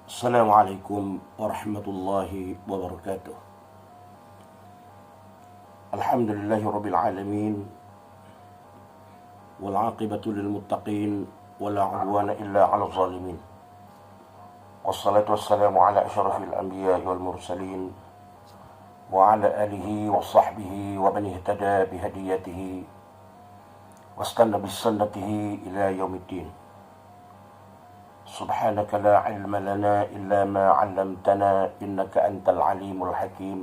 Assalamualaikum warahmatullahi wabarakatuh. Alhamdulillahi rabbil alamin. Wal aqibatu lil muttaqin wala udwana illa 'alal zalimin. Wassalatu wassalamu ala asyrafil anbiya'i wal mursalin wa ala alihi wa sahbihi wa man ihtada bihadiyatihi wastanna bisunnatihi ila yaumiddin. سبحانك لا علم لنا إلا ما علمتنا إنك أنت العليم الحكيم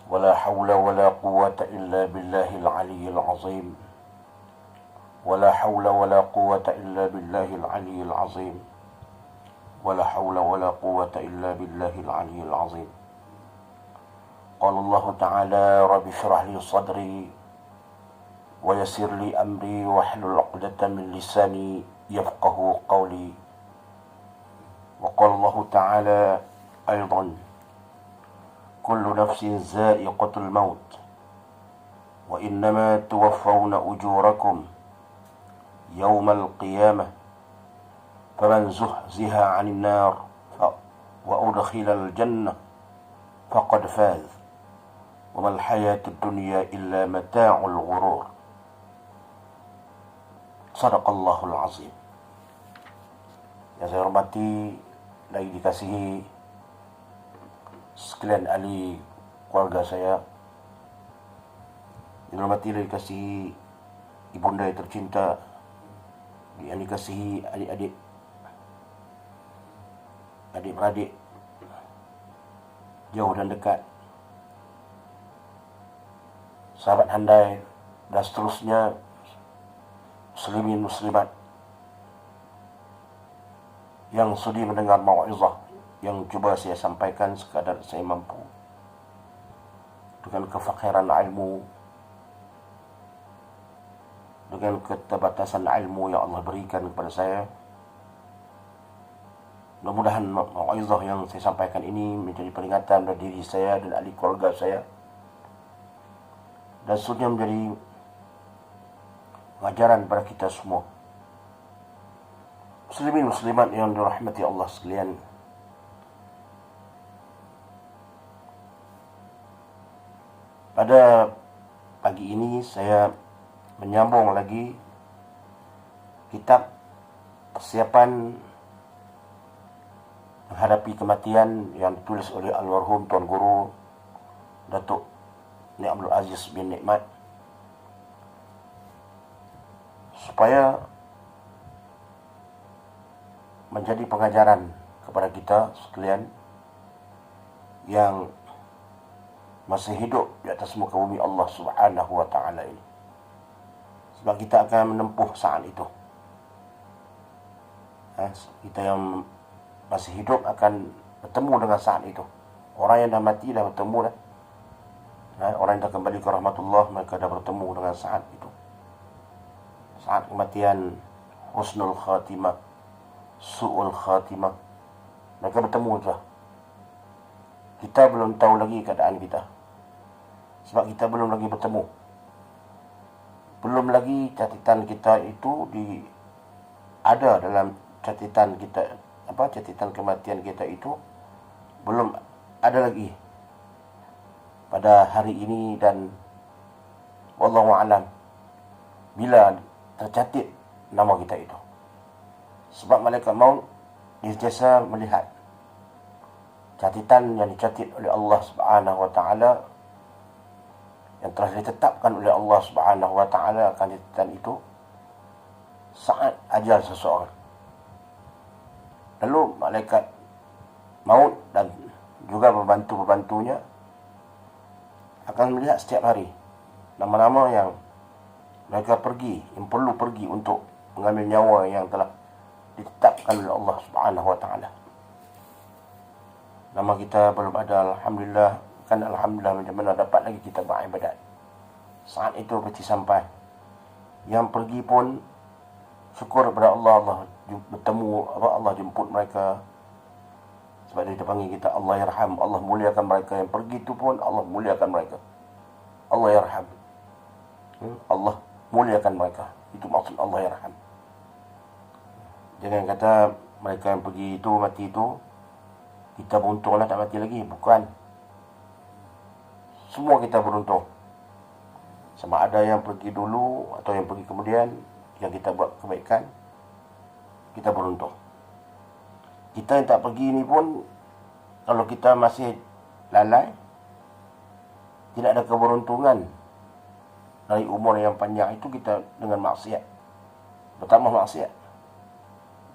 ولا حول ولا قوة إلا بالله العلي العظيم ولا حول ولا قوة إلا بالله العلي العظيم ولا حول ولا قوة إلا بالله العلي العظيم. قال الله تعالى رب اشرح لي صدري ويسر لي أمري واحلل عقدة من لساني يفقه قولي. وقال الله تعالى أيضا كل نفس ذائقة الموت وإنما توفون أجوركم يوم القيامة فمن زحزح عن النار وأدخل الجنة فقد فاز وما الحياة الدنيا إلا متاع الغرور. Sadaqallahul azim. Yang saya hormati lagi dikasihi sekalian ahli keluarga saya, yang hormati lagi dikasihi ibunda yang tercinta, yang dikasihi adik-adik, adik-beradik jauh dan dekat, sahabat handai dan seterusnya, muslimin muslimat yang sudi mendengar mau'izah yang cuba saya sampaikan sekadar saya mampu dengan kefakhiran ilmu, dengan keterbatasan ilmu yang Allah berikan kepada saya. Mudah-mudahan mau'izah yang saya sampaikan ini menjadi peringatan bagi diri saya dan ahli keluarga saya, dan seterusnya menjadi pengajaran pada kita semua, muslimin muslimat yang dirahmati Allah sekalian. Pada pagi ini saya menyambung lagi kitab persiapan menghadapi kematian yang ditulis oleh almarhum Tuan Guru Datuk Ni Abdul Aziz bin Nikmat, supaya menjadi pengajaran kepada kita sekalian yang masih hidup di atas muka bumi Allah Subhanahu wa ta'ala ini. Sebab kita akan menempuh saat itu. Kita yang masih hidup akan bertemu dengan saat itu. Orang yang dah mati dah bertemu dah. Orang yang dah kembali ke rahmatullah, mereka dah bertemu dengan saat itu. Saat kematian, husnul khatimah, su'ul khatimah, mereka bertemu saja. Kita belum tahu lagi keadaan kita, sebab kita belum lagi bertemu. Belum lagi catatan kita itu ada dalam catatan kita, catatan kematian kita itu belum ada lagi pada hari ini. Dan wallahu a'lam bila tercatat nama kita itu, sebab malaikat maut sentiasa melihat catatan yang dicatat oleh Allah Subhanahu wa ta'ala, yang telah ditetapkan oleh Allah Subhanahu wa ta'ala akan catatan itu saat ajal seseorang. Lalu malaikat maut dan juga pembantu-pembantunya akan melihat setiap hari nama-nama yang mereka yang perlu pergi untuk mengambil nyawa yang telah ditetapkan oleh Allah Subhanahu wa ta'ala. Nama kita belum ada, alhamdulillah. Kan alhamdulillah, macam mana dapat lagi kita beribadat. Saat itu pasti sampai. Yang pergi pun syukur kepada Allah, Allah bertemu, Allah jemput mereka. Sebab dia panggil kita Allah yarham, Allah muliakan mereka. Yang pergi itu pun Allah muliakan mereka. Allah yarham, Allah muliakan mereka. Itu maksud Allah yarham. Jangan kata mereka yang pergi itu, mati itu, kita beruntunglah tak mati lagi. Bukan. Semua kita beruntung. Sama ada yang pergi dulu atau yang pergi kemudian, yang kita buat kebaikan, kita beruntung. Kita yang tak pergi ini pun, kalau kita masih lalai, tidak ada keberuntungan. Dari umur yang panjang itu kita dengan maksiat, bertambah maksiat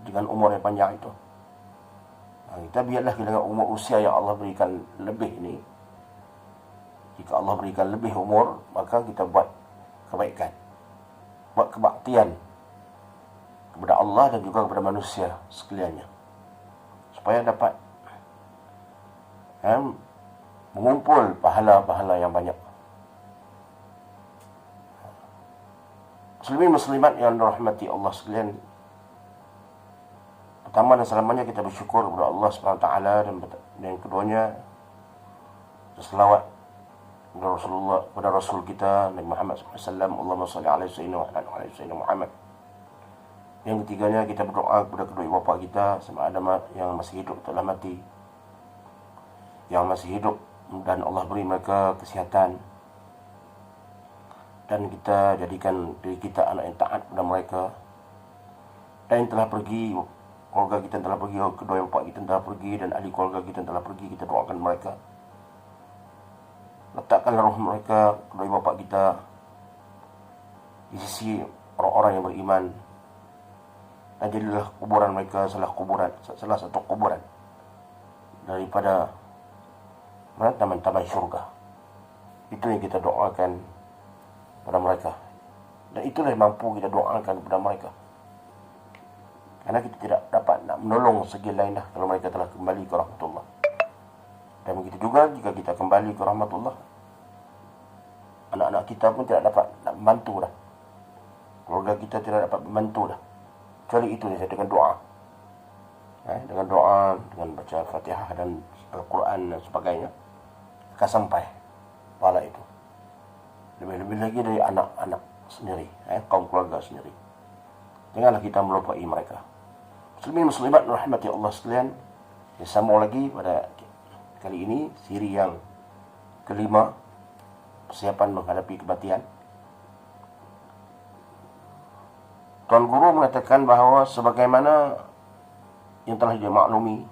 dengan umur yang panjang itu. Kita biarlah dengan umur usia yang Allah berikan lebih ini. Jika Allah berikan lebih umur, maka kita buat kebaikan, buat kebaktian kepada Allah dan juga kepada manusia sekaliannya, supaya dapat mengumpul pahala-pahala yang banyak. Muslimin muslimat yang dirahmati Allah sekalian, pertama dan selamanya kita bersyukur kepada Allah SWT, dan yang keduanya selawat kepada Rasulullah, kepada Rasul kita Nabi Muhammad SAW. Allahumma salli alaihi sayyidina Muhammad. Yang ketiganya kita berdoa kepada kedua ibu bapa kita, sama ada yang masih hidup telah mati, yang masih hidup dan Allah beri mereka kesihatan, dan kita jadikan diri kita anak yang taat kepada mereka. Dan yang telah pergi, keluarga kita yang telah pergi, kedua bapa kita yang telah pergi, dan ahli keluarga kita yang telah pergi, kita doakan mereka. Letakkanlah roh mereka, kedua bapa kita, di sisi orang-orang yang beriman, dan jadilah kuburan mereka salah satu kuburan daripada taman-taman syurga. Itu yang kita doakan pada mereka, dan itulah yang mampu kita doakan kepada mereka, karena kita tidak dapat nak menolong segi lain dah kalau mereka telah kembali ke rahmatullah. Dan begitu juga jika kita kembali ke rahmatullah, anak-anak kita pun tidak dapat nak membantu dah, keluarga kita tidak dapat membantu dah, kecuali itu saja dengan doa, dengan doa, dengan baca Fatihah dan Al-Quran dan sebagainya, akan sampai pahala itu. Lebih-lebih lagi dari anak-anak sendiri, kaum keluarga sendiri. Janganlah kita melupai mereka. Muslimin muslimat rahmati Allah sekalian, disambung lagi pada kali ini siri yang kelima, persiapan menghadapi kematian. Tuan Guru mengatakan bahawa sebagaimana yang telah dimaklumi,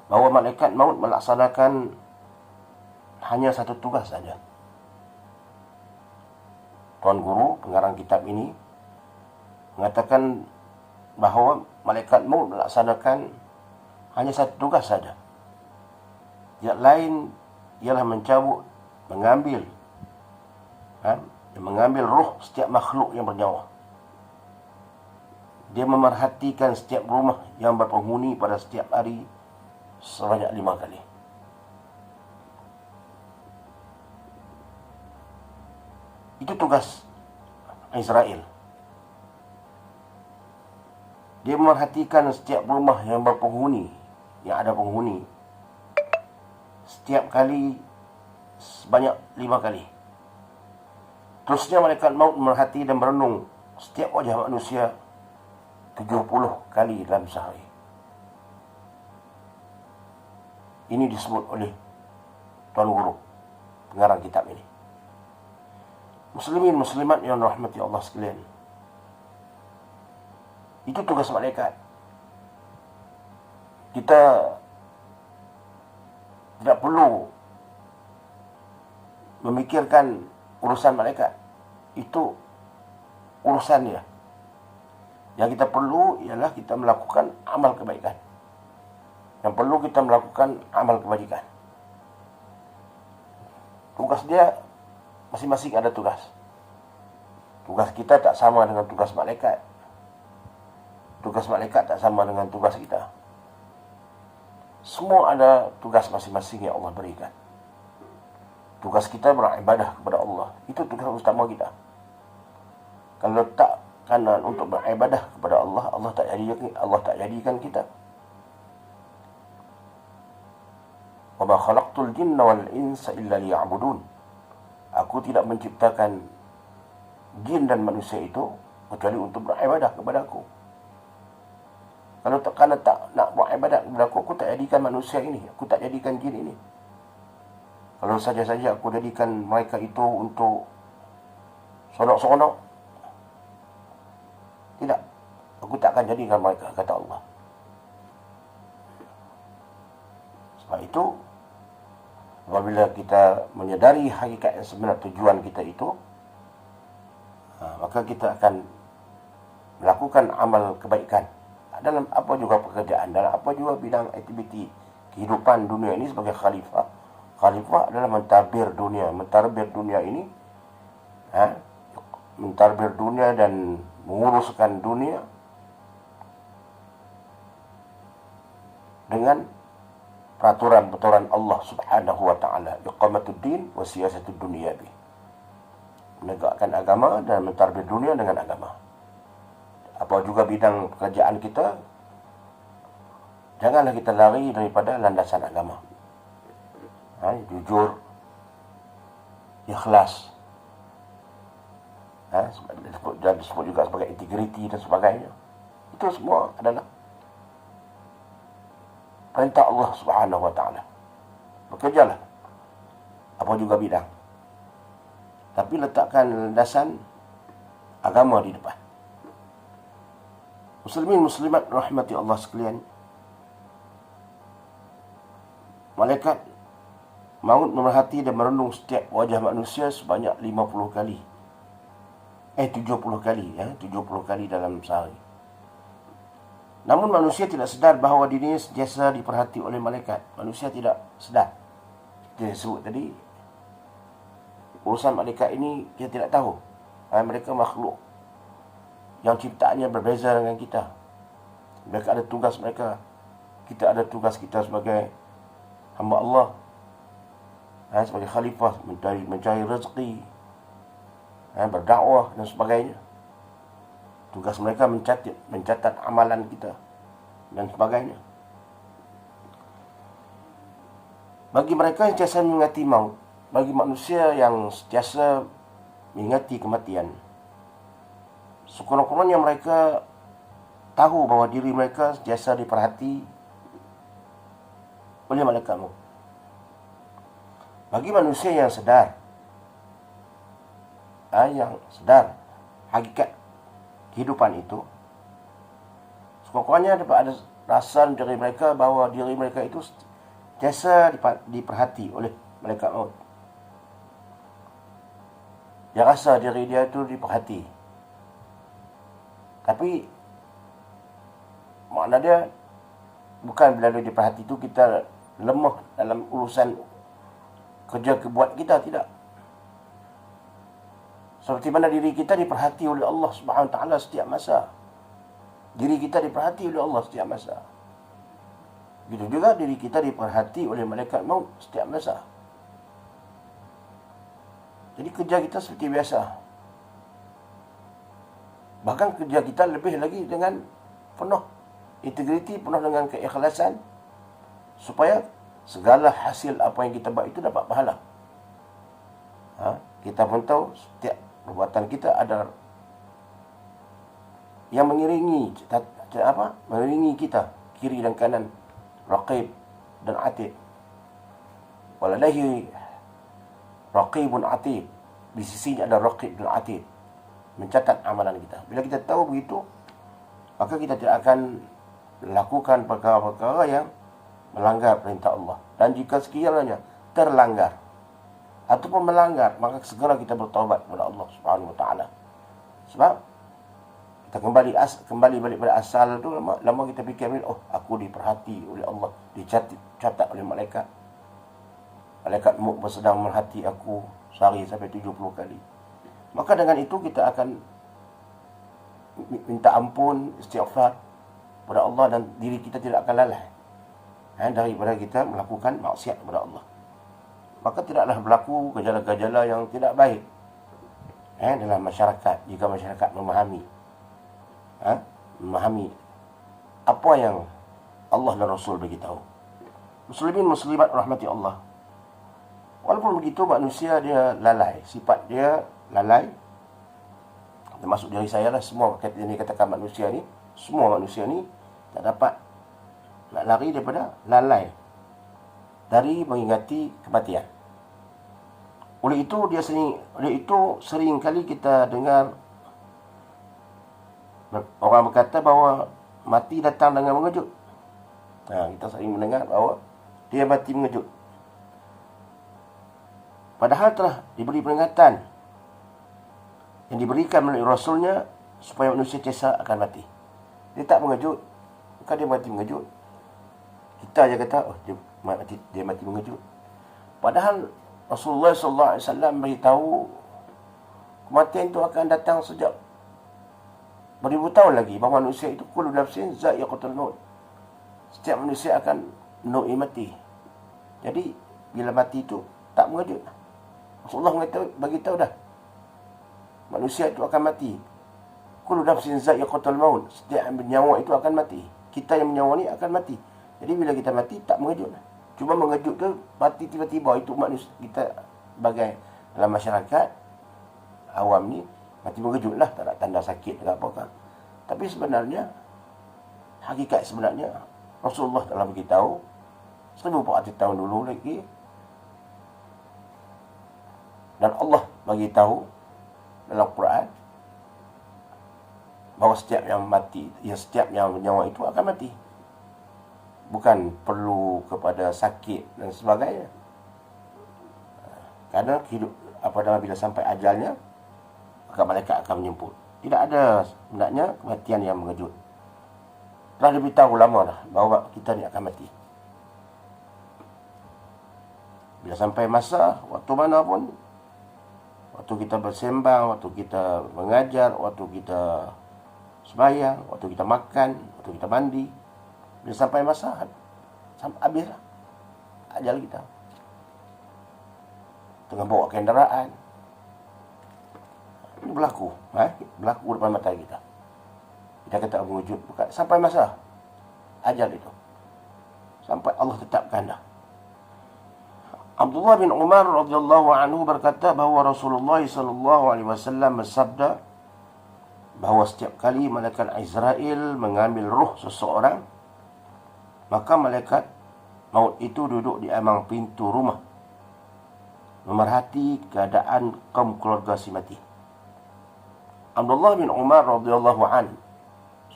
bahawa malaikat maut melaksanakan hanya satu tugas saja. Tuan Guru, pengarang kitab ini, mengatakan bahawa malaikat maut melaksanakan hanya satu tugas saja. Yang lain ialah mencabut, mengambil roh setiap makhluk yang bernyawa. Dia memerhatikan setiap rumah yang berpenghuni pada setiap hari sebanyak 5 kali. Itu tugas Israel. Dia memerhatikan setiap rumah yang berpenghuni, yang ada penghuni, setiap kali sebanyak 5 kali. Terusnya malaikat maut memerhati dan merenung setiap wajah manusia 70 kali dalam sehari. Ini disebut oleh Tuan Guru, pengarang kitab ini. Muslimin muslimat yang rahmati Allah sekalian, itu tugas malaikat. Kita tidak perlu memikirkan urusan malaikat. Itu urusan dia. Yang kita perlu ialah kita melakukan amal kebaikan. Yang perlu kita melakukan amal kebajikan. Tugas dia masing-masing ada tugas. Tugas kita tak sama dengan tugas malaikat. Tugas malaikat tak sama dengan tugas kita. Semua ada tugas masing-masing yang Allah berikan. Tugas kita beribadah kepada Allah. Itu tugas utama kita. Kalau tak kanan untuk beribadah kepada Allah, Allah tak jadikan kita. Wa ma khalaqtul jinna wal insa illa liya'budun. Aku tidak menciptakan jin dan manusia itu kecuali untuk beribadah kepada aku. Kalau kerana tak nak buat ibadat kepada aku tak jadikan manusia ini, aku tak jadikan jin ini. Kalau saja-saja aku jadikan mereka itu untuk sonok-sonok, tidak, aku tak akan jadikan mereka, kata Allah. Sebab itu, apabila kita menyedari hakikat yang sebenar tujuan kita itu, maka kita akan melakukan amal kebaikan dalam apa juga pekerjaan, dalam apa juga bidang aktiviti kehidupan dunia ini sebagai khalifah. Khalifah adalah mentadbir dunia. Mentadbir dunia ini, mentadbir dunia dan menguruskan dunia dengan peraturan-peraturan Allah Subhanahu wa taala, iqamatuddin wa siyasatud dunyawi. Menegakkan agama dan mentadbir dunia dengan agama. Apa juga bidang pekerjaan kita, janganlah kita lari daripada landasan agama. Jujur, ikhlas, disebut juga sebagai integriti dan sebagainya. Itu semua adalah perintah Allah Subhanahu wa taala. Bekerjalah apa juga bidang, tapi letakkan landasan agama di depan. Muslimin muslimat rahmati Allah sekalian, malaikat maut memerhati dan merenung setiap wajah manusia sebanyak 50 kali. 70 kali, 70 kali dalam sehari. Namun manusia tidak sedar bahawa dirinya sentiasa diperhati oleh malaikat. Manusia tidak sedar. Kita sebut tadi, urusan malaikat ini kita tidak tahu. Mereka makhluk yang ciptaannya berbeza dengan kita. Mereka ada tugas mereka. Kita ada tugas kita sebagai hamba Allah, sebagai khalifah, mencari rezeki, berdakwah dan sebagainya. Tugas mereka mencatat amalan kita dan sebagainya. Bagi mereka yang sentiasa mengingati maut, bagi manusia yang sentiasa mengingati kematian, sekurang-kurangnya mereka tahu bahawa diri mereka sentiasa diperhati oleh malaikat maut. Bagi manusia yang sedar, hakikat kehidupan itu, sekurang-kurangnya dapat ada rasa diri mereka bahawa diri mereka itu sentiasa diperhati oleh malaikat maut. Dia rasa diri dia itu diperhati. Tapi makna dia bukan bila dia diperhati itu kita lemah dalam urusan kerja kebuat kita, tidak. Seperti mana diri kita diperhati oleh Allah Subhanahu wa taala setiap masa. Diri kita diperhati oleh Allah setiap masa. Begitu juga diri kita diperhati oleh malaikat maut setiap masa. Jadi kerja kita seperti biasa. Bahkan kerja kita lebih lagi dengan penuh integriti, penuh dengan keikhlasan, supaya segala hasil apa yang kita buat itu dapat pahala. Kita pun tahu setiap perbuatan kita ada yang mengiringi kita kiri dan kanan, raqib dan atid. Waladaihi raqibun atid, di sisinya ada raqib dan atid, mencatat amalan kita. Bila kita tahu begitu, maka kita tidak akan melakukan perkara-perkara yang melanggar perintah Allah. Dan jika sekiranya terlanggar ataupun melanggar, maka segera kita bertaubat kepada Allah Subhanahu wa taala. Sebab kita kembali balik pada asal tu, lama kita fikir, aku diperhati oleh Allah, dicatat oleh malaikat. Malaikat maut sedang merhati aku sehari sampai 70 kali. Maka dengan itu kita akan minta ampun, istighfar kepada Allah, dan diri kita tidak akan lalai daripada kita melakukan maksiat kepada Allah. Maka tidaklah berlaku gejala-gejala yang tidak baik dalam masyarakat, jika masyarakat memahami apa yang Allah dan Rasul beritahu. Muslimin muslimat rahmati Allah. Walaupun begitu, manusia dia lalai, sifat dia lalai. Termasuk diri saya lah, semua ini katakan manusia ni, semua manusia ni tak dapat nak lari daripada lalai dari mengingati kematian. Oleh itu sering kali kita dengar orang berkata bahawa mati datang dengan mengejut. Kita sering mendengar bahawa dia mati mengejut. Padahal telah diberi peringatan yang diberikan melalui Rasulnya supaya manusia cesa akan mati. Dia tak mengejut, bukan dia mati mengejut. Kita aja kata, dia mati mengejut. Padahal Rasulullah SAW beritahu kematian itu akan datang sejak beribu tahun lagi. Bahawa manusia itu kullu nafsin za'iqatul maut. Setiap manusia akan mati. Jadi bila mati itu tak mengejut. Rasulullah bagi tahu dah. Manusia itu akan mati. Kullu nafsin za'iqatul maut. Setiap nyawa itu akan mati. Kita yang menyawa ni akan mati. Jadi bila kita mati tak mengejut. Cuma mengejut tu mati tiba-tiba. Itu manusia kita sebagai dalam masyarakat awam ni mati mengejut lah. Tak ada tanda sakit tak apa-apa. Tapi sebenarnya hakikat sebenarnya Rasulullah telah beritahu 1400 tahun dulu lagi. Dan Allah bagi tahu dalam Quran bahawa setiap yang mati, setiap yang nyawa itu akan mati. Bukan perlu kepada sakit dan sebagainya. Kerana hidup bila sampai ajalnya, maka malaikat akan menjemput. Tidak ada sebenarnya kematian yang mengejut. Telah diberitahu lama dah bahawa kita ni akan mati. Bila sampai masa, waktu mana pun, waktu kita bersembang, waktu kita mengajar, waktu kita sembahyang, waktu kita makan, waktu kita mandi, bila sampai masa, habislah ajal kita. Tengah bawa kenderaan, ini berlaku depan mata kita. Kita kata mengejut, bukan. Sampai masa ajal itu, sampai Allah tetapkan dah. Abdullah bin Umar radhiyallahu anhu berkata bahawa Rasulullah sallallahu alaihi wasallam bersabda bahawa setiap kali malaikat Israel mengambil roh seseorang, maka malaikat maut itu duduk di amang pintu rumah memerhati keadaan kaum keluarga si mati. Abdullah bin Umar radhiyallahu anhu,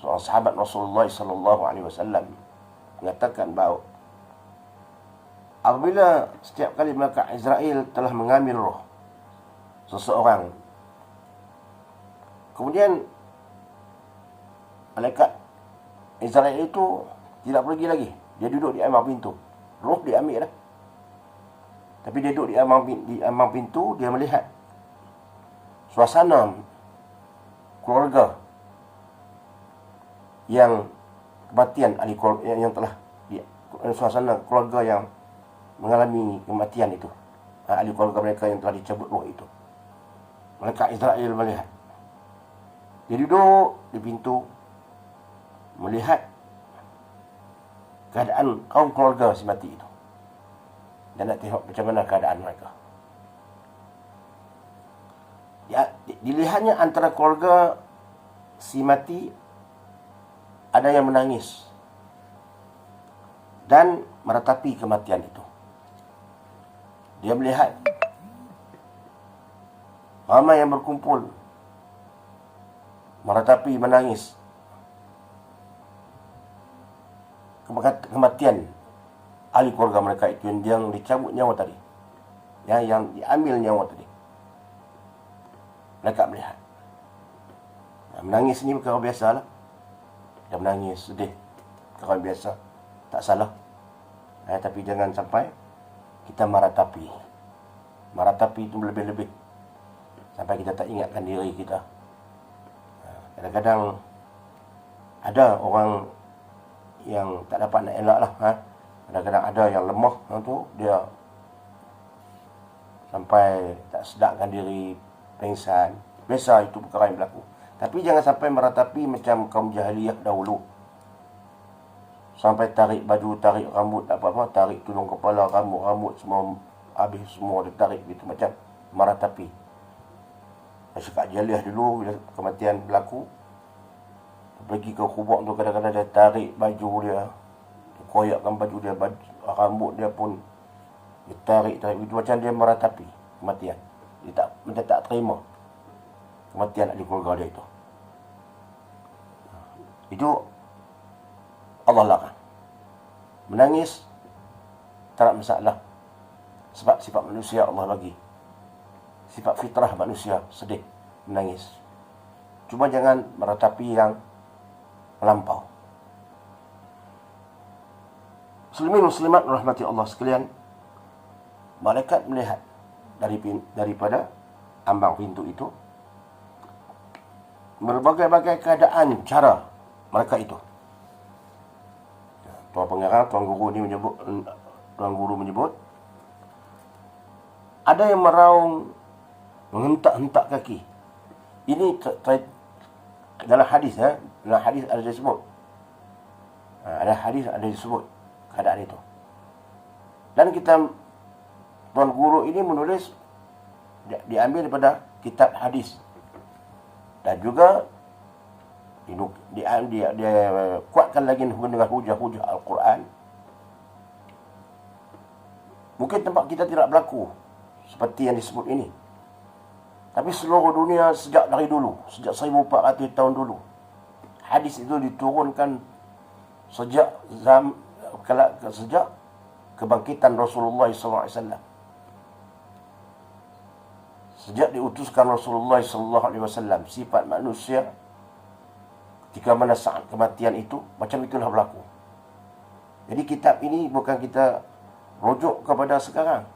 seorang sahabat Rasulullah sallallahu alaihi wasallam, mengatakan bahawa apabila setiap kali malaikat Israel telah mengambil roh seseorang, kemudian malaikat Israel itu tidak pergi lagi. Dia duduk di amang pintu. Roh diambil dah. Tapi dia duduk di amang pintu, dia melihat suasana keluarga yang kematian ahli keluarga yang telah suasana keluarga yang mengalami kematian itu, ahli keluarga mereka yang telah dicabut roh itu. Malaikat Israel melihat. Dia duduk di pintu melihat keadaan kaum keluarga si mati itu, dan nak tengok macam mana keadaan mereka. Ya, dilihatnya antara keluarga si mati ada yang menangis dan meratapi kematian itu. Dia melihat ramai yang berkumpul meratapi, menangis kematian ahli keluarga mereka itu yang dicabut nyawa tadi, yang diambil nyawa tadi. Mereka melihat. Menangis ni perkara biasa lah. Dia menangis, sedih, perkara biasa, tak salah. Tapi jangan sampai kita maratapi. Maratapi itu lebih-lebih sampai kita tak ingatkan diri kita. Kadang-kadang ada orang yang tak dapat nak elak lah. Kadang-kadang ada yang lemah tu, dia sampai tak sedarkan diri, pengsan. Biasa itu perkara yang berlaku. Tapi jangan sampai meratapi macam kaum jahiliyah dahulu. Sampai tarik baju, tarik rambut, tak apa-apa, tarik tudung kepala, rambut semua habis, semua ditarik gitu, macam meratapi. Masyarakat jahiliyah dulu bila kematian berlaku, Pergi ke kubur tu kadang-kadang dia tarik baju dia, koyakkan baju dia, rambut dia pun dia tarik itu macam dia meratapi kematian. Dia tak terima kematian ahli keluarga dia itu. Itu Allah larang. Menangis tak ada masalah. Sebab sifat manusia Allah bagi. Sifat fitrah manusia sedih, menangis. Cuma jangan meratapi yang melampau. Muslimin muslimat rahmati Allah sekalian, malaikat melihat daripada ambang pintu itu berbagai-bagai keadaan cara mereka itu. Tuan pengarang, tuan guru menyebut ada yang meraung menghentak-hentak kaki. Ini dalam hadis dalam hadis ada disebut. Ada hadis ada disebut keadaan itu. Dan tuan guru ini menulis diambil daripada kitab hadis. Dan juga dia kuatkan lagi dengan hujah-hujah Al-Quran. Mungkin tempat kita tidak berlaku seperti yang disebut ini. Tapi seluruh dunia sejak dari dulu, sejak 1400 tahun dulu, hadis itu diturunkan sejak kebangkitan Rasulullah SAW. Sejak diutuskan Rasulullah SAW, sifat manusia ketika mana saat kematian itu, macam itulah berlaku. Jadi kitab ini bukan kita rujuk kepada sekarang.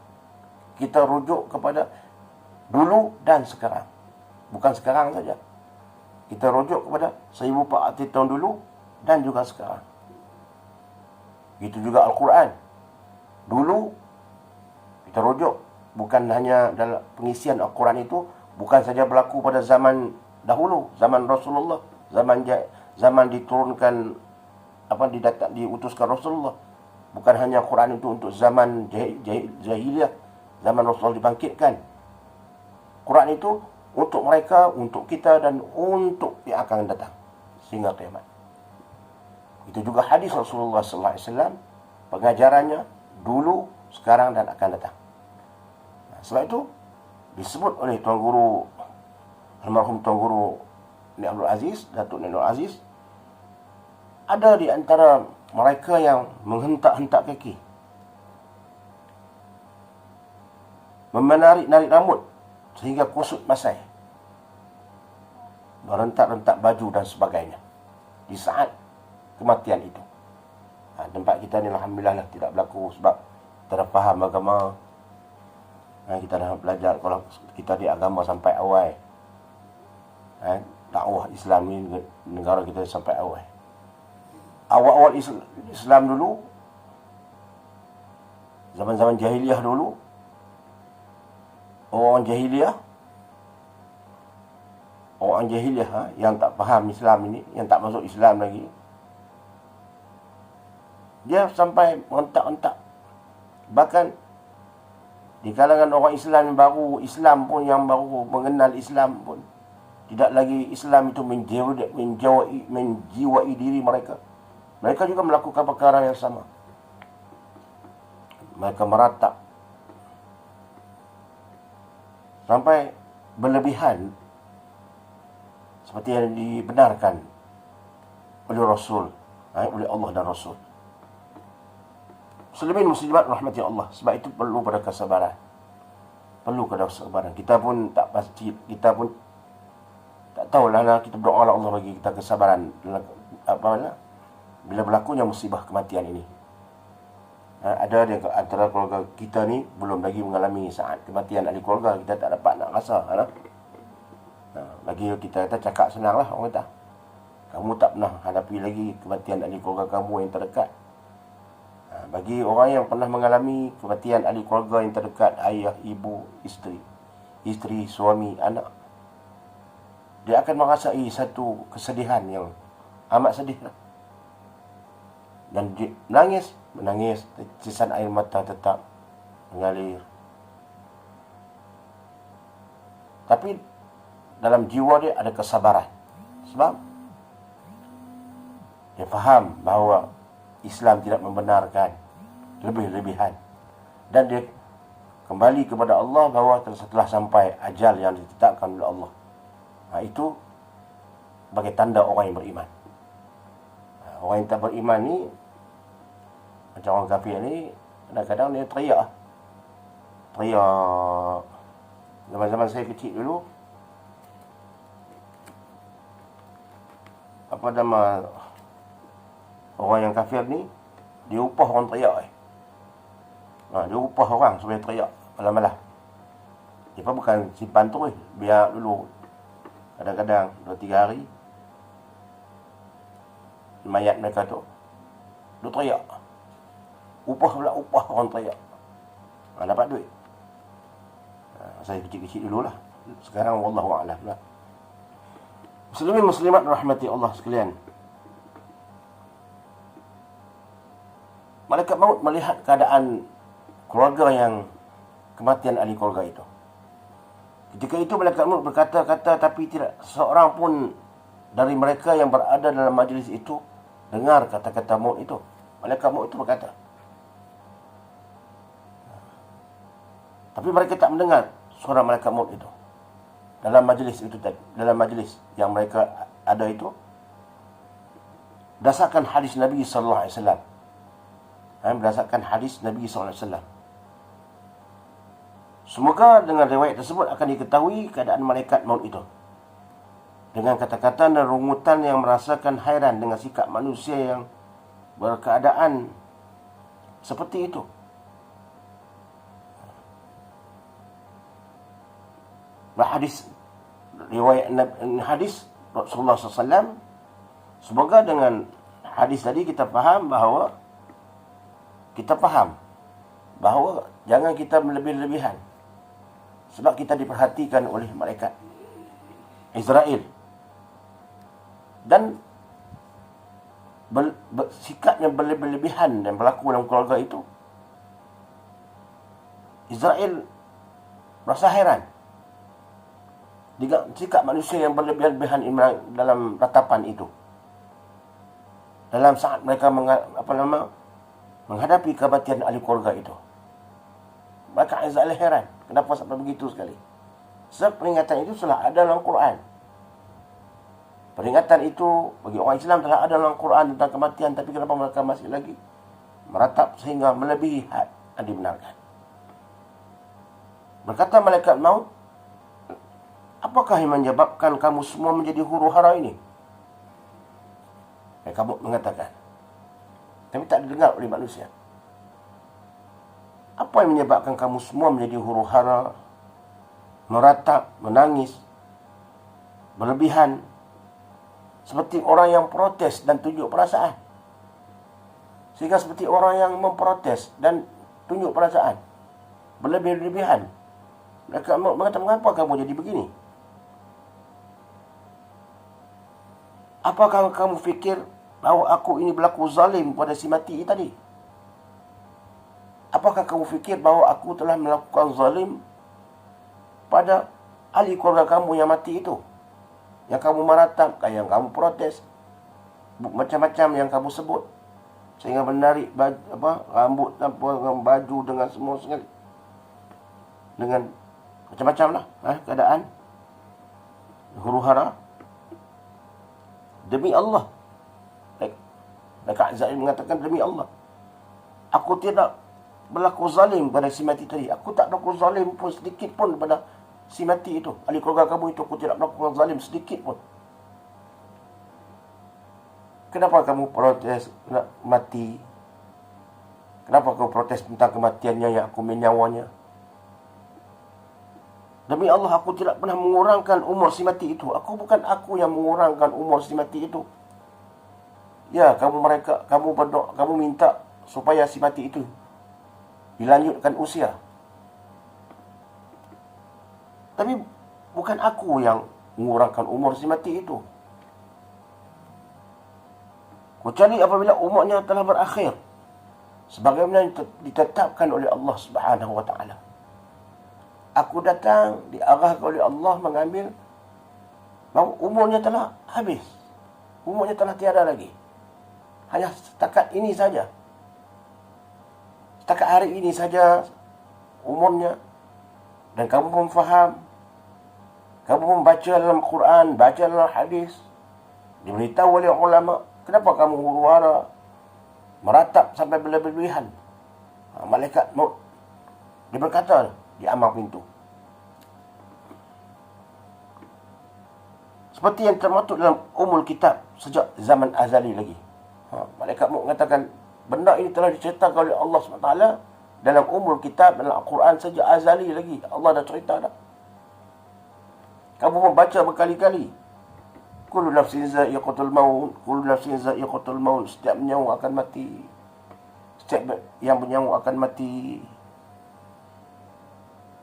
Kita rujuk kepada dulu dan sekarang. Bukan sekarang saja. Kita rujuk kepada 1400 tahun dulu dan juga sekarang. Itu juga Al-Quran. Dulu kita rujuk, bukan hanya dalam pengisian Al-Quran itu bukan saja berlaku pada zaman dahulu, zaman Rasulullah, zaman diturunkan diutuskan Rasulullah. Bukan hanya Quran itu untuk zaman jahiliyah, zaman Rasul dibangkitkan. Quran itu untuk mereka, untuk kita dan untuk yang akan datang sehingga kiamat. Itu juga hadis Rasulullah SAW, pengajarannya dulu, sekarang dan akan datang. Sebab itu disebut oleh tuan guru, almarhum tuan guru Nik Abdul Aziz, Datuk Nik Abdul Aziz, ada di antara mereka yang menghentak-hentak kaki, menarik rambut sehingga kusut masai, merentak-rentak baju dan sebagainya di saat kematian itu. Tempat kita ni alhamdulillah tidak berlaku sebab kita dah faham agama. Kita dah belajar, kalau kita di agama sampai awal, dakwah Islam ni negara kita sampai awal. Awal-awal Islam dulu, zaman-zaman jahiliyah dulu, orang jahiliyah yang tak faham Islam ini, yang tak masuk Islam lagi, dia sampai mentak-entak. Bahkan di kalangan orang Islam yang baru mengenal Islam pun, tidak lagi Islam itu menjiwai diri mereka. Mereka juga melakukan perkara yang sama. Mereka meratap sampai berlebihan seperti yang dibenarkan oleh Rasul, oleh Allah dan Rasul. Muslimin muslimat rahmati Allah. Sebab itu perlu pada kesabaran. Kita pun tak pasti, kita pun tak tahulah, kita berdoa Allah bagi kita kesabaran bila berlakunya musibah kematian ini. Ada di antara keluarga kita ni belum lagi mengalami saat kematian ahli keluarga, kita tak dapat nak rasa. Lagi kita cakap senang lah, orang kata kamu tak pernah hadapi lagi kematian ahli keluarga kamu yang terdekat. Bagi orang yang pernah mengalami kematian ahli keluarga yang terdekat, ayah, ibu, isteri, suami, anak, dia akan merasai satu kesedihan yang amat sedih. Dan dia menangis, titisan air mata tetap mengalir. Tapi dalam jiwa dia ada kesabaran. Sebab Dia faham bahawa Islam tidak membenarkan lebih-lebihan. Dan dia kembali kepada Allah bahawa setelah sampai ajal yang ditetapkan oleh Allah. Itu sebagai tanda orang yang beriman. Orang yang tak beriman ni, macam orang kafir ni, kadang-kadang dia teriak. Zaman-zaman saya kecil dulu, apa nama orang yang kafir ni, dia upah orang teriak. Dia upah orang supaya teriak malam-malam. Dia pun bukan simpan terus, biar dulu kadang-kadang 2-3 hari mayat mereka tu dia teriak. Upah orang teriak. Dapat duit. Saya kecil-kecil dululah. Sekarang wallahu a'lam lah. Muslimin muslimat rahmati Allah sekalian. Malaikat maut melihat keadaan keluarga yang kematian ahli keluarga itu. Ketika itu malaikat maut berkata-kata, tapi tidak seorang pun dari mereka yang berada dalam majlis itu dengar kata-kata maut itu. Malaikat maut itu berkata. Tapi mereka tak mendengar suara malaikat maut itu. Dalam majlis itu tadi, dalam majlis yang mereka ada itu, berdasarkan hadis Nabi sallallahu alaihi wasallam. Berdasarkan hadis Nabi sallallahu alaihi wasallam. Semoga dengan riwayat tersebut akan diketahui keadaan malaikat maut itu. Dengan kata-kata dan rungutan yang merasakan hairan dengan sikap manusia yang berkeadaan seperti itu. Hadis riwayat hadis Rasulullah SAW. Semoga dengan hadis tadi kita faham bahawa jangan kita melebih-lebihan, sebab kita diperhatikan oleh malaikat Israel dan sikapnya berlebihan dan berlaku dalam keluarga itu. Israel rasa heran dengan sikap manusia yang berlebihan dalam ratapan itu. Dalam saat mereka menghadapi kematian ahli keluarga itu. Maka Israel heran, kenapa sampai begitu sekali? Sebab peringatan itu telah ada dalam Quran. Peringatan itu bagi orang Islam telah ada dalam Quran tentang kematian, tapi kenapa mereka masih lagi meratap sehingga melebihi had yang dibenarkan? Berkata malaikat maut, apakah yang menyebabkan kamu semua menjadi huru-hara ini? Malaikat maut mengatakan, tapi tak didengar oleh manusia. Apa yang menyebabkan kamu semua menjadi huru-hara, meratap, menangis, berlebihan, seperti orang yang protes dan tunjuk perasaan? Sehingga seperti orang yang memprotes dan tunjuk perasaan, berlebih-lebihan. Mereka mengatakan, mengapa kamu jadi begini? Apakah kamu fikir bahawa aku ini berlaku zalim pada si mati tadi? Apakah kamu fikir bahawa aku telah melakukan zalim pada ahli keluarga kamu yang mati itu? Yang kamu meratap, yang kamu protes, macam-macam yang kamu sebut, sehingga menarik rambut tanpa baju dengan semua sekali, dengan macam-macam lah keadaan huru-hara. Demi Allah, Malaikat Israel mengatakan, demi Allah, aku tidak berlaku zalim pada si mati tadi. Aku tak berlaku zalim pun sedikit pun pada si mati itu. Ahli keluarga kamu itu, aku tidak berlaku zalim sedikit pun. Kenapa kamu protes nak mati? Kenapa kamu protes tentang kematiannya yang aku menyawanya? Demi Allah, aku tidak pernah mengurangkan umur si mati itu. Bukan aku yang mengurangkan umur si mati itu. Ya, kamu berdoa, kamu minta supaya si mati itu dilanjutkan usia. Tapi bukan aku yang mengurangkan umur si mati itu. Kecuali apabila umurnya telah berakhir, sebagaimana ditetapkan oleh Allah Subhanahu wa taala. Aku datang diarahkan oleh Allah mengambil bahawa umurnya telah habis. Umurnya telah tiada lagi. hanya setakat ini saja. Setakat hari ini saja umurnya. Dan kamu pun faham. Kamu pun baca dalam Quran, baca dalam hadis. Diberitahu oleh ulama. Kenapa kamu huru-hara, meratap sampai berlebihan? Malaikat maut, dia berkata di amang pintu. Seperti yang termaktub dalam umul kitab sejak zaman azali lagi. Malaikat maut mengatakan, benda ini telah diceritakan oleh Allah SWT dalam umul kitab, dalam Al-Quran sejak azali lagi. Allah dah cerita dah. Kamu membaca berkali-kali. Kullu nafsin za'iqatul maut, kullu nafsin za'iqatul maut. Setiap nyawa akan mati. Setiap yang bernyawa akan mati.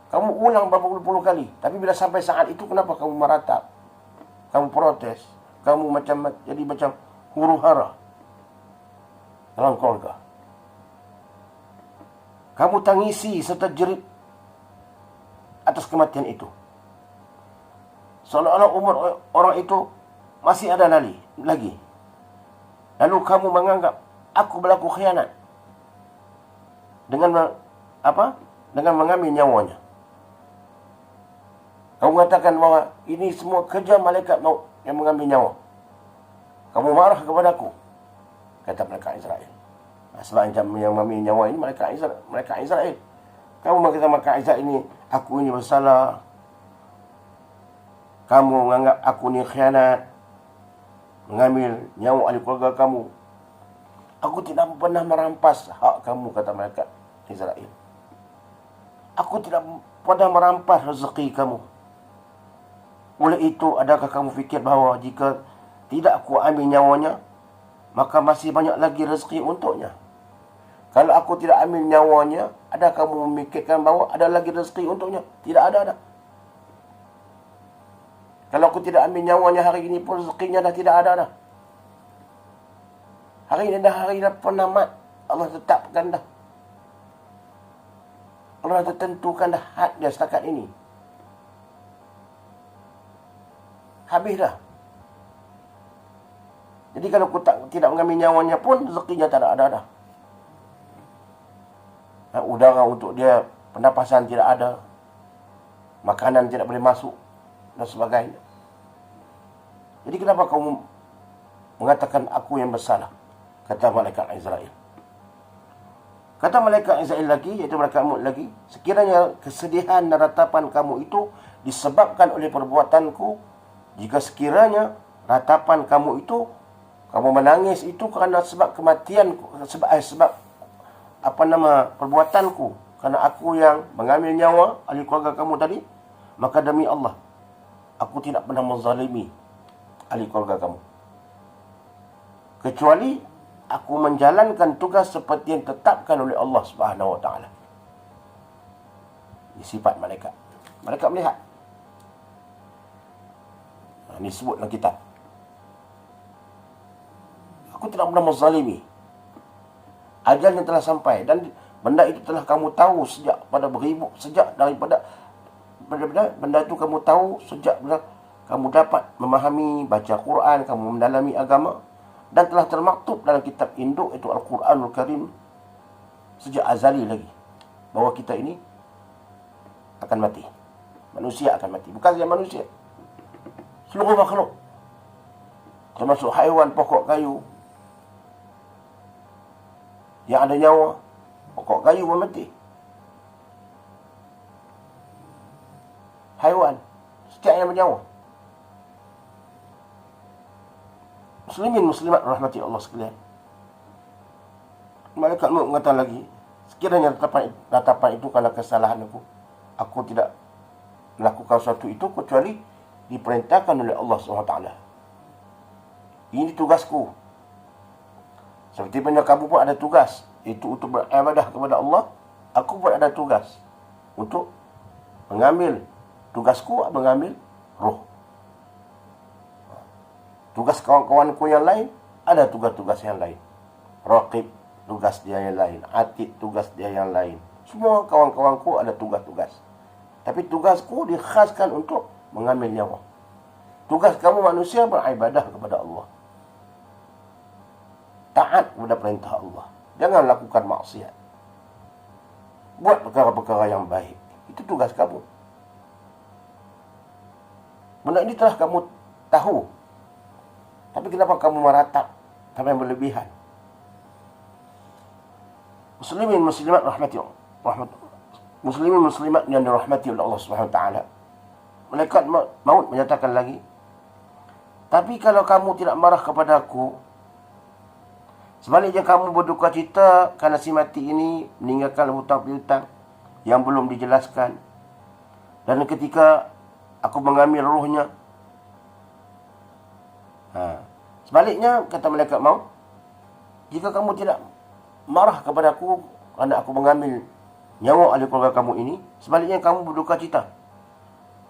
Kamu ulang berpuluh-puluh kali. Tapi bila sampai saat itu, kenapa kamu meratap? Kamu protes. Kamu jadi macam huru-hara dalam keluarga. Kamu tangisi serta jerit atas kematian itu. Seolah-olah umur orang itu masih ada lagi. Lalu kamu menganggap aku berlaku khianat dengan dengan mengambil nyawanya. Kamu mengatakan bahawa ini semua kerja malaikat maut yang mengambil nyawa. Kamu marah kepadaku, kata malaikat Israel. Sebab yang mengambil nyawa ini malaikat Israel. Kamu mengatakan malaikat Israel ini, aku ini bersalah. Kamu menganggap aku ni khianat, mengambil nyawa ahli keluarga kamu. Aku tidak pernah merampas hak kamu, kata malaikat Israel. Aku tidak pernah merampas rezeki kamu. Oleh itu, adakah kamu fikir bahawa jika tidak aku ambil nyawanya, maka masih banyak lagi rezeki untuknya? Kalau aku tidak ambil nyawanya, adakah kamu memikirkan bahawa ada lagi rezeki untuknya? Tidak ada dah. Kalau aku tidak ambil nyawanya hari ini pun rezekinya dah tidak ada dah. Hari ini dah hari dah penamat. Allah tetapkan dah. Allah tentukan dah had dia setakat ini. Habis dah. Jadi kalau aku tidak mengambil nyawanya pun rezekinya tak ada dah. Udara untuk dia, pernafasan tidak ada. Makanan tidak boleh masuk dan sebagainya. Jadi kenapa kamu mengatakan aku yang bersalah? Kata malaikat Israel. Kata malaikat Israel lagi, iaitu malaikat maut lagi, sekiranya kesedihan dan ratapan kamu itu disebabkan oleh perbuatanku, jika sekiranya ratapan kamu itu, kamu menangis itu kerana sebab kematianku, sebab perbuatanku, kerana aku yang mengambil nyawa ahli keluarga kamu tadi, maka demi Allah, aku tidak pernah menzalimi ahli keluarga kamu. Kecuali aku menjalankan tugas seperti yang ditetapkan oleh Allah Subhanahu Wa Taala. Ini sifat malaikat. Malaikat melihat. Ini sebut dalam kitab. Aku tidak pernah menzalimi. Ajalnya telah sampai dan benda itu telah kamu tahu sejak daripada benda itu kamu tahu sejak kamu dapat memahami, baca Quran, kamu mendalami agama, dan telah termaktub dalam kitab induk, itu Al-Quranul Karim, sejak azali lagi, bahawa kita ini akan mati. Manusia akan mati. Bukan saja manusia, seluruh makhluk, termasuk haiwan, pokok kayu yang ada nyawa. Pokok kayu pun mati. Haiwan, setiap yang bernyawa. Muslimin muslimat rahmati Allah sekalian. Malaikat maut mengatakan lagi, sekiranya ratapan itu karena kesalahan aku tidak melakukan sesuatu itu kecuali diperintahkan oleh Allah SWT. Ini tugasku. Seperti mana kamu pun ada tugas, itu untuk beribadah kepada Allah. Aku pun ada tugas untuk mengambil tugasku, mengambil roh. Tugas kawan-kawanku yang lain, ada tugas-tugas yang lain. Raqib, tugas dia yang lain. Atid, tugas dia yang lain. Semua kawan-kawanku ada tugas-tugas. Tapi tugasku dikhaskan untuk mengambil nyawa. Tugas kamu manusia beribadah kepada Allah. taat kepada perintah Allah. Jangan lakukan maksiat. Buat perkara-perkara yang baik. Itu tugas kamu. Benda ini telah kamu tahu. Tapi kenapa kamu meratap sampai berlebihan? Muslimin muslimat muslimin muslimat yang dirahmati oleh Allah Subhanahu wa taala. Malaikat maut menyatakan lagi, tapi kalau kamu tidak marah kepada aku, sebaliknya kamu berduka cita kerana si mati ini meninggalkan hutang piutang yang belum dijelaskan. Dan ketika aku mengambil rohnya, sebaliknya kata malaikat maut, jika kamu tidak marah kepada aku kerana aku mengambil nyawa ahli keluarga kamu ini, sebaliknya kamu berduka cita.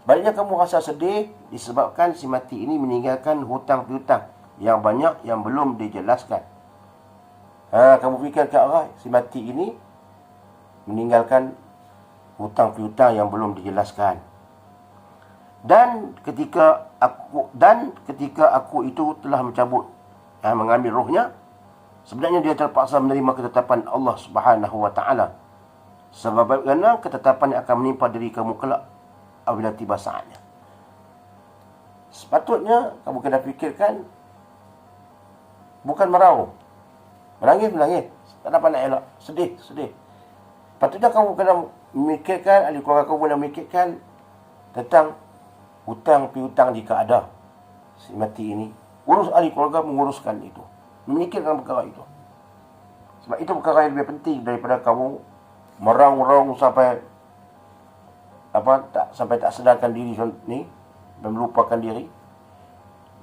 Sebaliknya kamu rasa sedih disebabkan si mati ini meninggalkan hutang piutang yang banyak yang belum dijelaskan. Kamu fikir ke arah si mati ini meninggalkan hutang piutang yang belum dijelaskan. Dan ketika aku itu telah mencabut, mengambil rohnya, sebenarnya dia terpaksa menerima ketetapan Allah Subhanahu wa taala. Sebab kerana ketetapan yang akan menimpa diri kamu kelak apabila tiba saatnya. Sepatutnya kamu kena fikirkan, bukan meraung. Menangis. Tak dapat nak elak. Sedih. Patutnya kamu kena memikirkan, ahli keluarga kamu kena memikirkan tentang hutang piutang jika ada si mati ini. Urus ahli keluarga menguruskan itu. Memikirkan perkara itu. Sebab itu perkara yang lebih penting daripada kamu meraung-raung sampai tak sedarkan diri ni dan melupakan diri.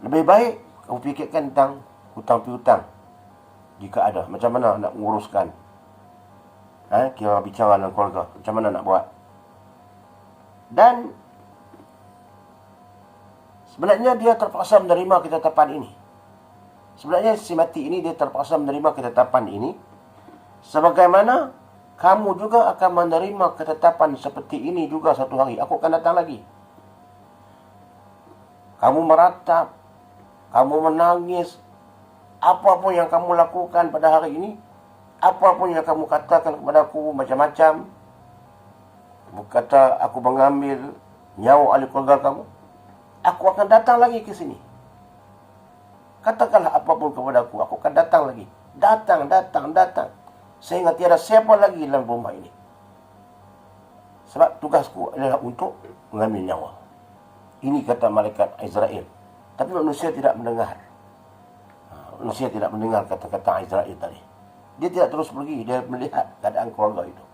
Lebih baik kamu fikirkan tentang hutang piutang jika ada, macam mana nak menguruskan. Kira bicara dengan keluarga, macam mana nak buat. Dan sebenarnya dia terpaksa menerima ketetapan ini. Sebenarnya si mati ini dia terpaksa menerima ketetapan ini sebagaimana kamu juga akan menerima ketetapan seperti ini juga satu hari. Aku akan datang lagi. Kamu meratap, kamu menangis, apapun yang kamu lakukan pada hari ini, apapun yang kamu katakan kepada aku macam-macam, berkata aku mengambil nyawa ahli keluarga kamu, aku akan datang lagi ke sini. Katakanlah apapun kepada aku akan datang lagi. Datang. Sehingga tiada siapa lagi dalam rumah ini. Sebab tugasku adalah untuk mengambil nyawa. Ini kata malaikat Azrail. Tapi manusia tidak mendengar. Manusia tidak mendengar kata-kata Azrail tadi. Dia tidak terus pergi. Dia melihat keadaan keluarga itu.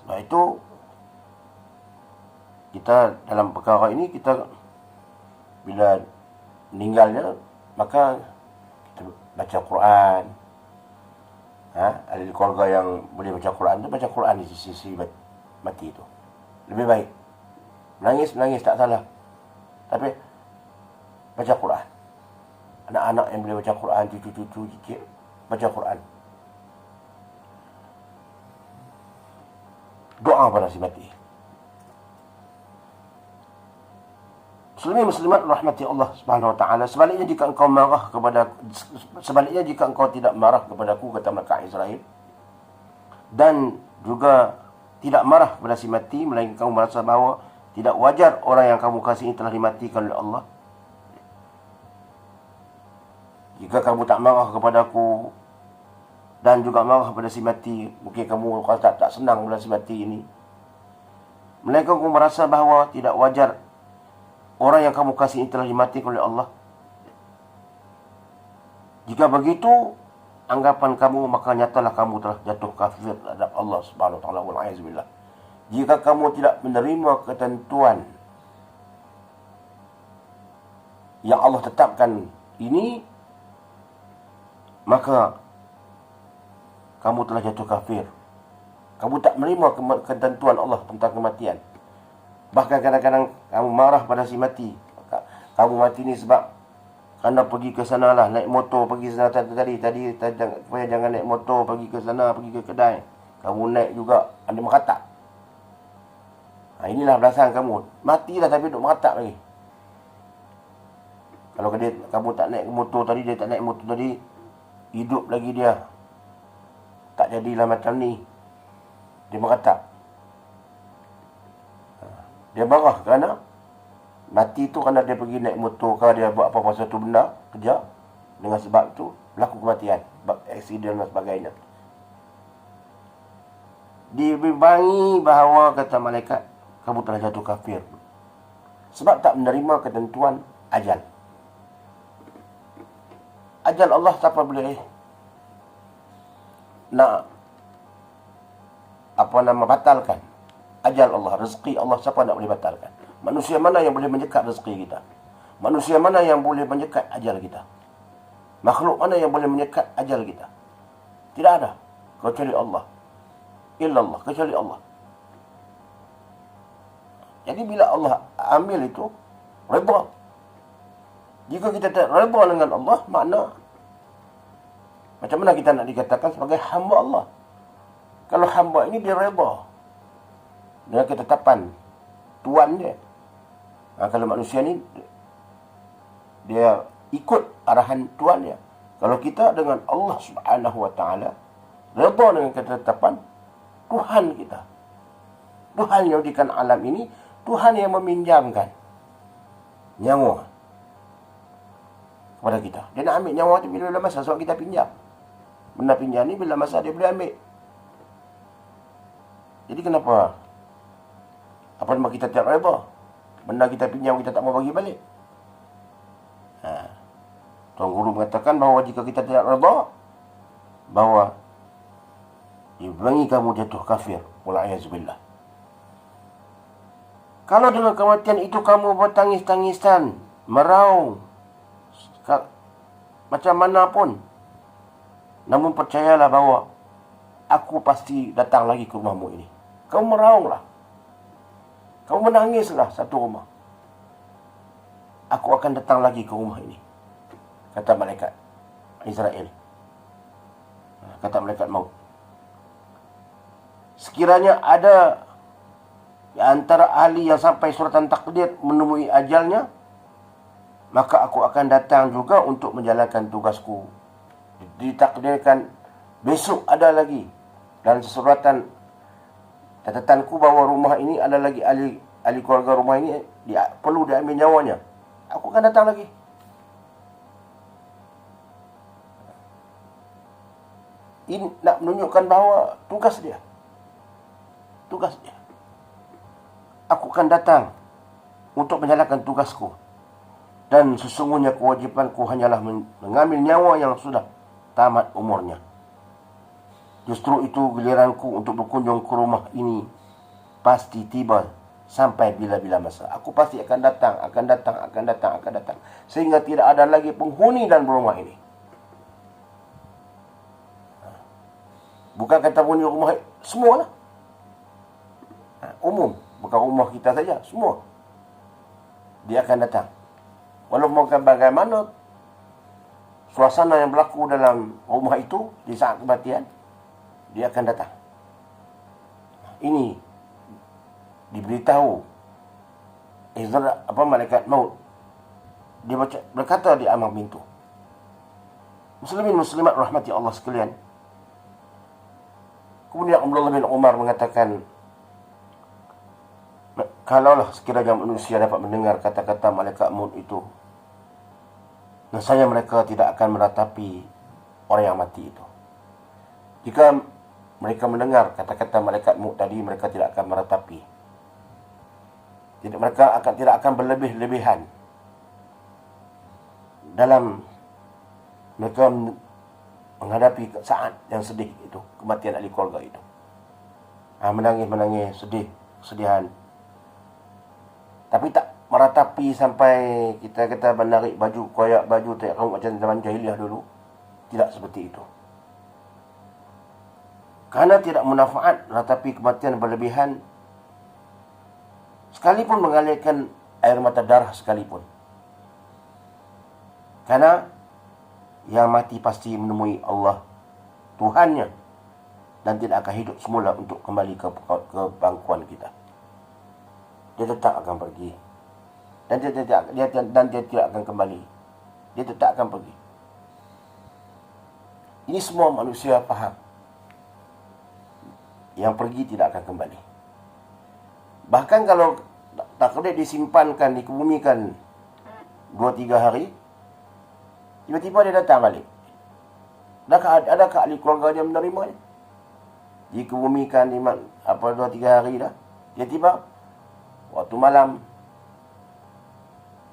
Sebab itu, kita dalam perkara ini, kita bila meninggalnya, maka kita baca Quran. Ahli keluarga yang boleh baca Quran itu, baca Quran di sisi mati itu. Lebih baik. Menangis tak salah. Tapi baca Quran. Anak-anak yang boleh baca Quran, cucu-cucu, cicit, baca Quran. Doa pada si mati. Muslimin muslimat rahmati Allah Subhanahu wa taala. Sebaliknya jika engkau tidak marah kepadaku, kata malaikat Israel, dan juga tidak marah kepada si mati, melainkan kamu merasa bahawa tidak wajar orang yang kamu kasihi telah dimatikan oleh Allah. Jika kamu tak marah kepadaku dan juga marah kepada si mati, mungkin kamu tak senang kepada si mati ini, melainkan kamu merasa bahawa tidak wajar orang yang kamu kasihi telah dimatikan oleh Allah. Jika begitu anggapan kamu, maka nyatalah kamu telah jatuh kafir terhadap Allah Subhanahu wa taala, wal'ayazubillah. Jika kamu tidak menerima ketentuan yang Allah tetapkan ini, maka kamu telah jatuh kafir. Kamu tak menerima ketentuan Allah tentang kematian. Bahkan kadang-kadang kamu marah pada si mati. Kamu mati ni sebab kerana pergi ke sana lah, naik motor pergi sana tadi, supaya jangan naik motor pergi ke sana, pergi ke kedai. Kamu naik juga, ada meratak. Inilah belasan kamu. Matilah tapi duk meratak lagi. Kalau kamu tak naik motor tadi, dia tak naik motor tadi, hidup lagi dia. Tak jadilah macam ni. Dia merata. Dia marah kerana mati tu kerana dia pergi naik motor ke, dia buat apa-apa satu benda, kerja. Dengan sebab itu, berlaku kematian. Aksiden dan sebagainya. Dibimbang bahawa kata malaikat, kamu telah jatuh kafir. Sebab tak menerima ketentuan ajal. Ajal Allah siapa boleh nak batalkan. Ajal Allah, rezeki Allah siapa nak boleh batalkan. Manusia mana yang boleh menyekat rezeki kita? Manusia mana yang boleh menyekat ajal kita? Makhluk mana yang boleh menyekat ajal kita? Tidak ada kecuali Allah. Illallah, kecuali Allah. Jadi bila Allah ambil itu, redha. Jika kita tak redha dengan Allah, makna macam mana kita nak dikatakan sebagai hamba Allah? Kalau hamba ini dia redha dengan ketetapan Tuhan dia. Kalau manusia ni dia ikut arahan Tuhan dia. Kalau kita dengan Allah Subhanahu Wa Taala redha dengan ketetapan Tuhan kita. Tuhan yang jadikan alam ini, Tuhan yang meminjamkan nyawa kepada kita. Dia nak ambil nyawa tu bila masa sebab kita pinjam. Benda pinjam ni bila masa dia boleh ambil. Jadi kenapa? Apa nama kita tak redha? Benda kita pinjam kita tak mau bagi balik. Tuan Guru mengatakan bahawa jika kita tidak redha, bahawa dibilangi kamu jatuh kafir. Wal'ayazubillah. Kalau dengan kematian itu kamu bertangis-tangisan, meraung, macam mana pun, namun percayalah bahawa aku pasti datang lagi ke rumahmu ini. Kamu meraunglah. Kamu menangislah satu rumah. Aku akan datang lagi ke rumah ini. Kata malaikat Israel. Kata malaikat maut. Sekiranya ada di antara ahli yang sampai suratan takdir menemui ajalnya, maka aku akan datang juga untuk menjalankan tugasku. Ditakdirkan besok ada lagi dalam suratan catatanku bahawa rumah ini ada lagi ahli keluarga rumah ini perlu diambil nyawanya. Aku akan datang lagi. Ini nak menunjukkan bahawa tugas dia. Aku akan datang untuk menjalankan tugasku. Dan sesungguhnya kewajipanku hanyalah mengambil nyawa yang sudah tamat umurnya. Justru itu giliranku untuk berkunjung ke rumah ini pasti tiba sampai bila-bila masa. Aku pasti akan datang. Sehingga tidak ada lagi penghuni dalam rumah ini. Bukan kata penghuni rumah semua lah. Umum. Bukan rumah kita saja. Semua. Dia akan datang. Walaupun bagaimana suasana yang berlaku dalam rumah itu di saat kematian, dia akan datang. Ini diberitahu malaikat maut. Dia berkata di amang pintu. Muslimin muslimat rahmati Allah sekalian. Kemudian Abdullah bin Umar mengatakan, kalaulah sekiranya manusia dapat mendengar kata-kata malaikat maut itu, nescaya mereka tidak akan meratapi orang yang mati itu. Jika mereka mendengar kata-kata malaikat maut tadi, mereka tidak akan meratapi. Mereka tidak akan berlebih-lebihan dalam mereka menghadapi saat yang sedih itu, kematian ahli keluarga itu. Menangis, kesedihan. Tapi tak meratapi sampai kita kata menarik baju, koyak baju macam zaman jahiliah dulu. Tidak seperti itu. Karena tidak manfaat meratapi kematian berlebihan, sekalipun mengalirkan air mata darah sekalipun. Karena yang mati pasti menemui Allah Tuhannya dan tidak akan hidup semula untuk kembali ke pangkuan kita. Dia tetap akan pergi dan dia tidak akan kembali dia tetap akan pergi. Ini semua manusia faham. Yang pergi tidak akan kembali. Bahkan kalau takdir disimpankan, dikebumikan 2-3 hari, tiba-tiba dia datang balik. Adakah ahli keluarga dia menerimanya? Dikebumikan 2-3 hari dah, tiba-tiba waktu malam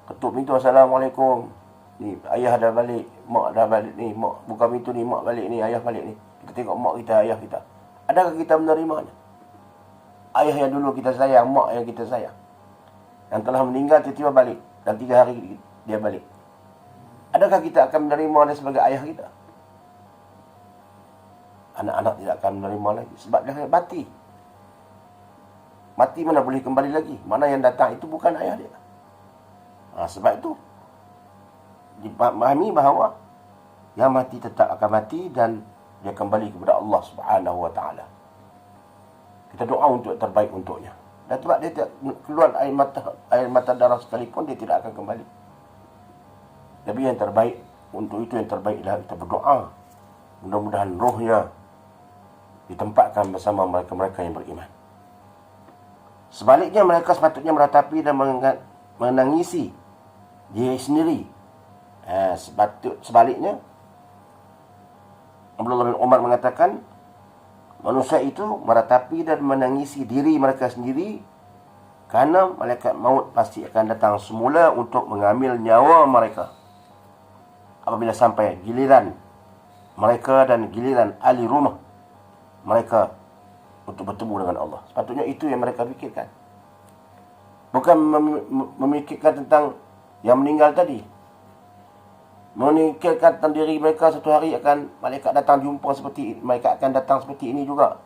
ketuk pintu, Assalamualaikum. Ni ayah dah balik, mak dah balik ni, mak buka pintu ni, mak balik ni, ayah balik ni. Kita tengok mak kita, ayah kita. Adakah kita menerimanya? Ayah yang dulu kita sayang, mak yang kita sayang, yang telah meninggal tiba-tiba balik, dan 3 hari dia balik. Adakah kita akan menerima dia sebagai ayah kita? Anak-anak tidak akan menerima lagi, sebab dia mati. Mati mana boleh kembali lagi? Mana yang datang itu bukan ayah dia. Sebab itu dipahami bahawa yang mati tetap akan mati dan dia kembali kepada Allah Subhanahu Wa Taala. Kita doa untuk yang terbaik untuknya. Dan sebab dia tidak keluar air mata darah sekalipun, dia tidak akan kembali. Tapi yang terbaik, untuk itu yang terbaik adalah kita berdoa. Mudah-mudahan rohnya ditempatkan bersama mereka-mereka yang beriman. Sebaliknya mereka sepatutnya meratapi dan menangisi diri sendiri. Sebaliknya, Abdullah bin Umar mengatakan, manusia itu meratapi dan menangisi diri mereka sendiri kerana malaikat maut pasti akan datang semula untuk mengambil nyawa mereka apabila sampai giliran mereka dan giliran ahli rumah mereka untuk bertemu dengan Allah. Sepatutnya itu yang mereka fikirkan. Bukan memikirkan tentang yang meninggal tadi. Memikirkan tentang diri mereka, satu hari akan malaikat datang jumpa seperti ini, malaikat akan datang seperti ini juga.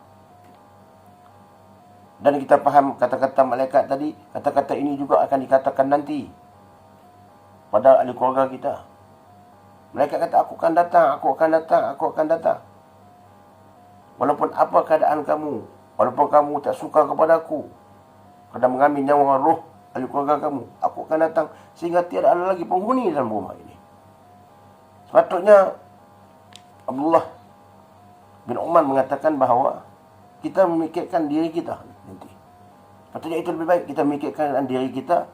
Dan kita faham kata-kata malaikat tadi, kata-kata ini juga akan dikatakan nanti pada ahli keluarga kita. Malaikat kata, aku akan datang, aku akan datang, aku akan datang. Walaupun apa keadaan kamu, walaupun kamu tak suka kepada aku, kerana mengambil nyawa roh ahli keluarga kamu, aku akan datang sehingga tiada ada lagi penghuni dalam rumah ini. Sepatutnya Abdullah bin Umar mengatakan bahawa kita memikirkan diri kita nanti. Sepatutnya itu lebih baik kita memikirkan diri kita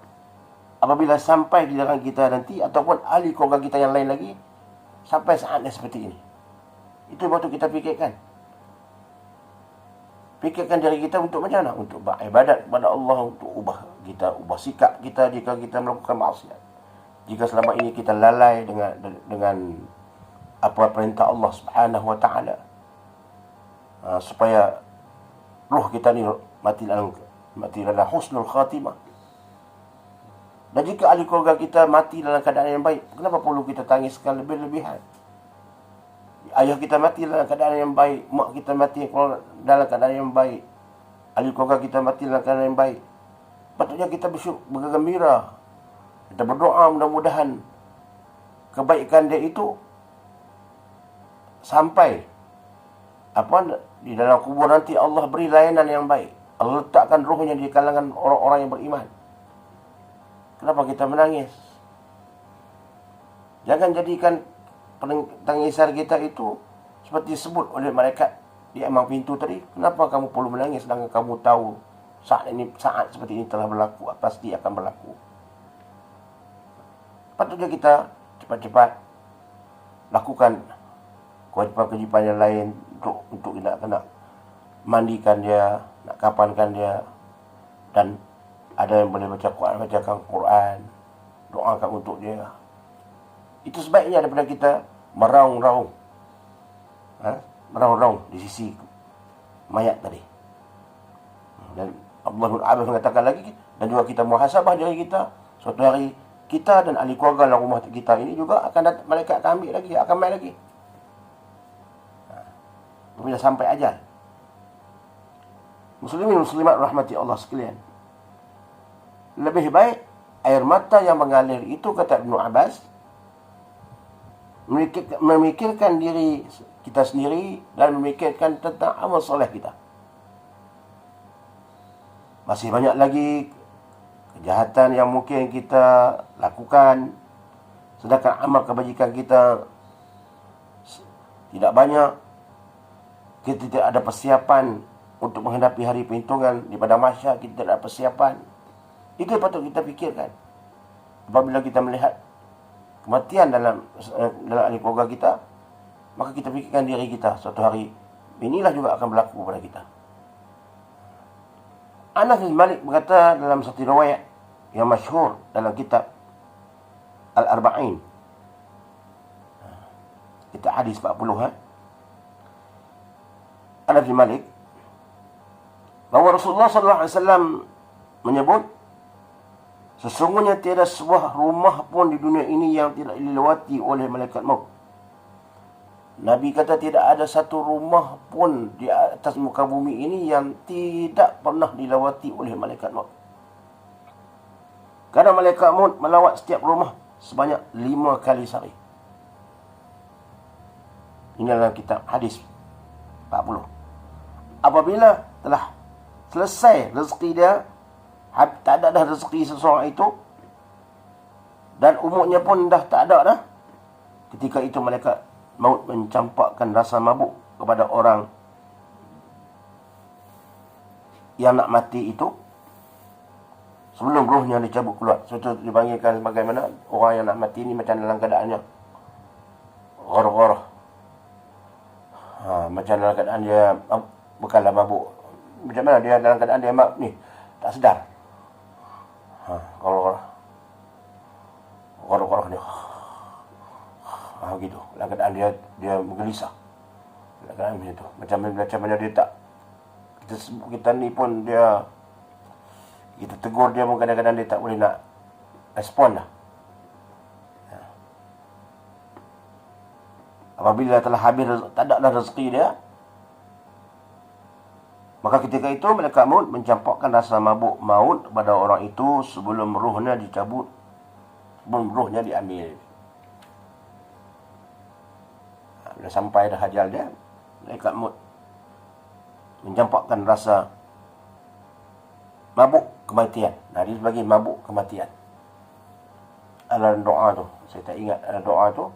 apabila sampai di dalam kita nanti, ataupun ahli keluarga kita yang lain lagi sampai saatnya seperti ini. Itu patut kita fikirkan. Fikirkan diri kita untuk macam mana? Untuk beribadat kepada Allah, untuk ubah sikap kita jika kita melakukan maksiat. Jika selama ini kita lalai dengan apa perintah Allah Subhanahu Wa Taala, supaya roh kita ni mati dalam husnul khatimah. Dan jika ahli keluarga kita mati dalam keadaan yang baik, kenapa perlu kita tangiskan lebih-lebihan? Ayah kita mati dalam keadaan yang baik, mak kita mati dalam keadaan yang baik, ahli keluarga kita mati dalam keadaan yang baik. Patutnya kita bergembira. Kita berdoa mudah-mudahan kebaikan dia itu sampai di dalam kubur nanti Allah beri layanan yang baik. Allah letakkan rohnya di kalangan orang-orang yang beriman. Kenapa kita menangis? Jangan jadikan tangisan kita itu seperti disebut oleh malaikat di amang pintu tadi. Kenapa kamu perlu menangis sedangkan kamu tahu saat seperti ini telah berlaku, pasti akan berlaku. Patutnya kita cepat-cepat lakukan kewajipan-kewajipan yang lain untuk kita kena mandikan dia, nak kapankan dia, dan ada yang boleh bacakan Quran, doakan untuk dia. Itu sebaiknya daripada kita meraung-raung di sisi mayat tadi. Dan Allah Abbas mengatakan lagi, dan juga kita muhasabah diri kita. Suatu hari kita dan ahli keluarga dalam rumah kita ini juga akan datang, malaikat akan ambil lagi, akan main lagi. Bila sampai ajal. Muslimin muslimat rahmati Allah sekalian, lebih baik air mata yang mengalir itu, kata Ibnu Abbas, memikirkan diri kita sendiri dan memikirkan tentang amal soleh kita. Masih banyak lagi kejahatan yang mungkin kita lakukan, sedangkan amal kebajikan kita tidak banyak, kita tidak ada persiapan untuk menghadapi hari perhitungan di padang mahsyar, kita tidak ada persiapan. Itu yang patut kita fikirkan. Apabila kita melihat kematian dalam ahli keluarga kita, maka kita fikirkan diri kita, suatu hari inilah juga akan berlaku pada kita. Anas bin Malik berkata dalam satu riwayat yang masyhur dalam kitab Al-Arba'in, kita hadis 40, Anas bin Malik, bahawa Rasulullah SAW menyebut, sesungguhnya tiada sebuah rumah pun di dunia ini yang tidak dilewati oleh malaikat maut. Nabi kata tidak ada satu rumah pun di atas muka bumi ini yang tidak pernah dilewati oleh malaikat maut. Kerana malaikat maut melawat setiap rumah sebanyak 5 kali sehari. Ini adalah kitab hadis 40. Apabila telah selesai rezeki dia, tak ada dah rezeki seseorang itu, dan umurnya pun dah tak ada dah, ketika itu malaikat maut mencampakkan rasa mabuk kepada orang yang nak mati itu sebelum rohnya dicabut keluar. Itu dipanggilkan bagaimana orang yang nak mati ini macam dalam keadaannya ghar-ghar. Macam dalam keadaan dia bukanlah mabuk. Macam mana dia dalam keadaan dia ni tak sedar. Ghar-ghar dia. Gitu. Dalam keadaan dia menggelisah. Dalam keadaan macam tu. Macam mana dia tak, kita ni pun dia, kita tegur dia pun kadang-kadang dia tak boleh nak respon dah. Apabila telah habis, tak ada dah rezeki dia, maka ketika itu malaikat maut mencampakkan rasa mabuk maut kepada orang itu sebelum rohnya dicabut, sebelum rohnya diambil. Bila sampai dah ajal dia, malaikat maut mencampakkan rasa mabuk kematian. Dia sebagai mabuk kematian. Ada doa tu, saya tak ingat ada doa tu.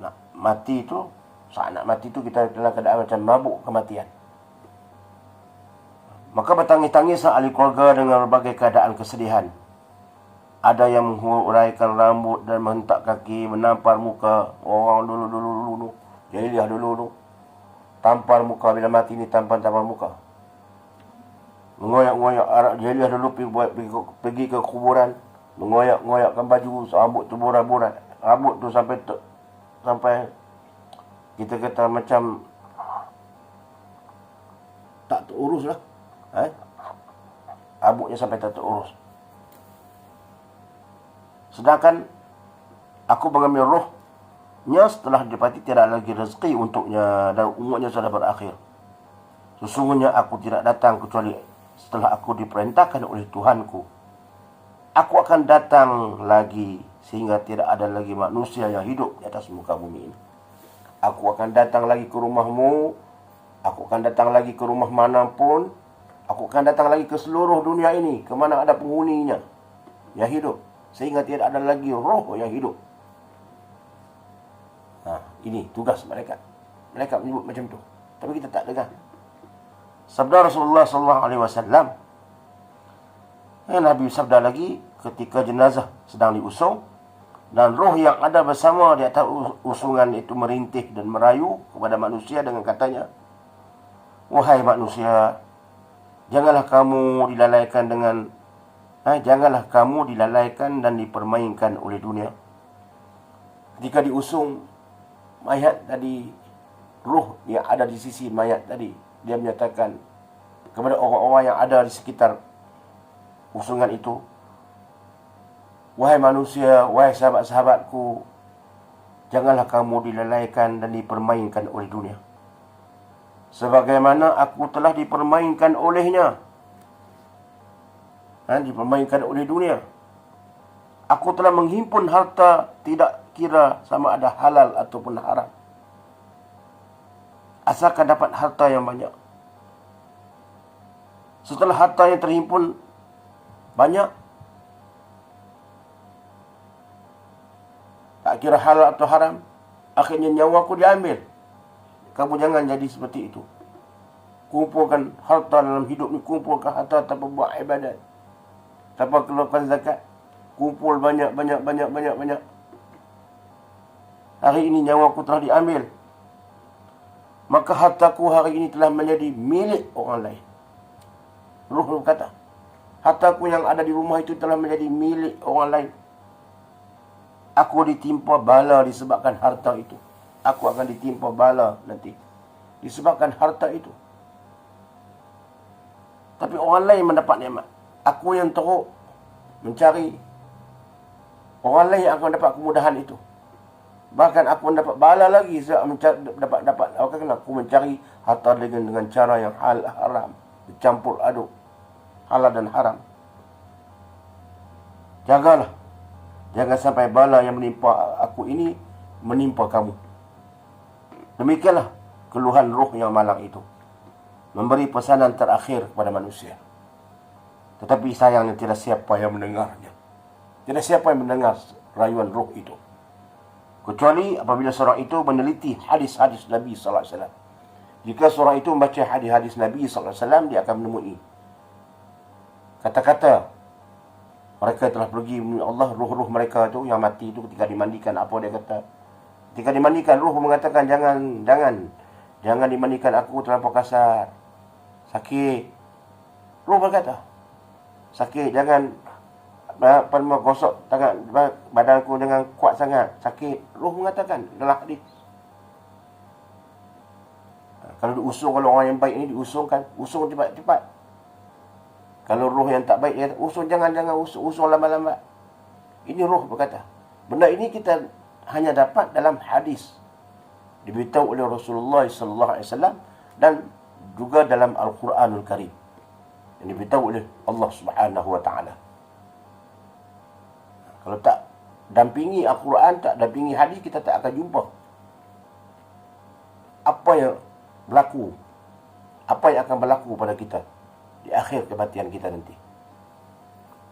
Nak mati tu, saat nak mati tu kita dalam keadaan macam mabuk kematian. Maka bertangis-tangis ahli keluarga dengan berbagai keadaan kesedihan. Ada yang menguraikan rambut dan menghentak kaki, menampar muka. Orang dulu. Jadi dia dulu. Tampar muka bila mati ni, tampar muka. Mengoyak-ngoyak arak jeliah dulu pergi ke kuburan. Mengoyak-ngoyakkan baju, rambut tu borak-borak. Rambut tu sampai kita kata macam tak terurus lah. Rambutnya sampai tak terurus. Sedangkan aku mengambil rohnya setelah didapati tidak lagi rezeki untuknya dan umurnya sudah berakhir. Sesungguhnya aku tidak datang kecuali setelah aku diperintahkan oleh Tuhanku. Aku akan datang lagi sehingga tidak ada lagi manusia yang hidup di atas muka bumi ini. Aku akan datang lagi ke rumahmu. Aku akan datang lagi ke rumah manapun. Aku akan datang lagi ke seluruh dunia ini, ke mana ada penghuninya yang hidup, sehingga tidak ada lagi roh yang hidup. Ini tugas mereka. Mereka menyebut macam tu, tapi kita tak dengar. Sabda Rasulullah SAW, Nabi sabda lagi ketika jenazah sedang diusung dan roh yang ada bersama di atas usungan itu merintih dan merayu kepada manusia dengan katanya, wahai manusia, janganlah kamu dilalaikan dan dipermainkan oleh dunia. Ketika diusung mayat tadi, roh yang ada di sisi mayat tadi, dia menyatakan kepada orang-orang yang ada di sekitar usungan itu, wahai manusia, wahai sahabat-sahabatku, janganlah kamu dilalaikan dan dipermainkan oleh dunia, sebagaimana aku telah dipermainkan olehnya. Dipermainkan oleh dunia. Aku telah menghimpun harta tidak kira sama ada halal ataupun haram, asalkan dapat harta yang banyak. Setelah harta yang terhimpun banyak, tak kira halal atau haram, akhirnya nyawa aku diambil. Kamu jangan jadi seperti itu. Kumpulkan harta dalam hidup ni, kumpulkan harta tanpa buat ibadat, tanpa keluarkan zakat. Kumpul banyak. Hari ini nyawa aku telah diambil. Maka hartaku hari ini telah menjadi milik orang lain. Ruh berkata, hartaku yang ada di rumah itu telah menjadi milik orang lain. Aku ditimpa bala disebabkan harta itu. Aku akan ditimpa bala nanti disebabkan harta itu. Tapi orang lain mendapat nikmat. Aku yang teruk mencari. Orang lain akan dapat kemudahan itu. Bahkan aku mendapat bala lagi sebab dapat aku mencari harta dengan cara yang haram, bercampur aduk halal dan haram. Jagalah, jangan sampai bala yang menimpa aku ini menimpa kamu. Demikianlah keluhan roh yang malang itu, memberi pesanan terakhir kepada manusia. Tetapi sayangnya tidak siapa yang mendengarnya. Tidak siapa yang mendengar rayuan roh itu. Kecuali apabila seorang itu meneliti hadis-hadis Nabi sallallahu alaihi wasallam. Jika seorang itu membaca hadis-hadis Nabi sallallahu alaihi wasallam, dia akan menemui kata-kata mereka telah pergi menemui Allah. Ruh-ruh mereka itu yang mati itu ketika dimandikan, apa dia kata? Ketika dimandikan, ruh mengatakan, jangan dimandikan aku terlampau kasar, sakit. Ruh berkata, sakit, jangan gosok tangan badanku dengan kuat sangat, sakit. Ruh mengatakan dalam hadis. Kalau diusung, kalau orang yang baik ini diusungkan, usung cepat-cepat. Kalau roh yang tak baik, dia usung, jangan usung lambat-lambat. Ini roh berkata. Benda ini kita hanya dapat dalam hadis, diberitahu oleh Rasulullah sallallahu alaihi wasallam, dan juga dalam Al-Quranul Karim yang diberitahu oleh Allah Subhanahu wa taala. Kalau tak dampingi Al-Quran, tak dampingi hadis, kita tak akan jumpa apa yang berlaku, apa yang akan berlaku pada kita di akhir kematian kita nanti.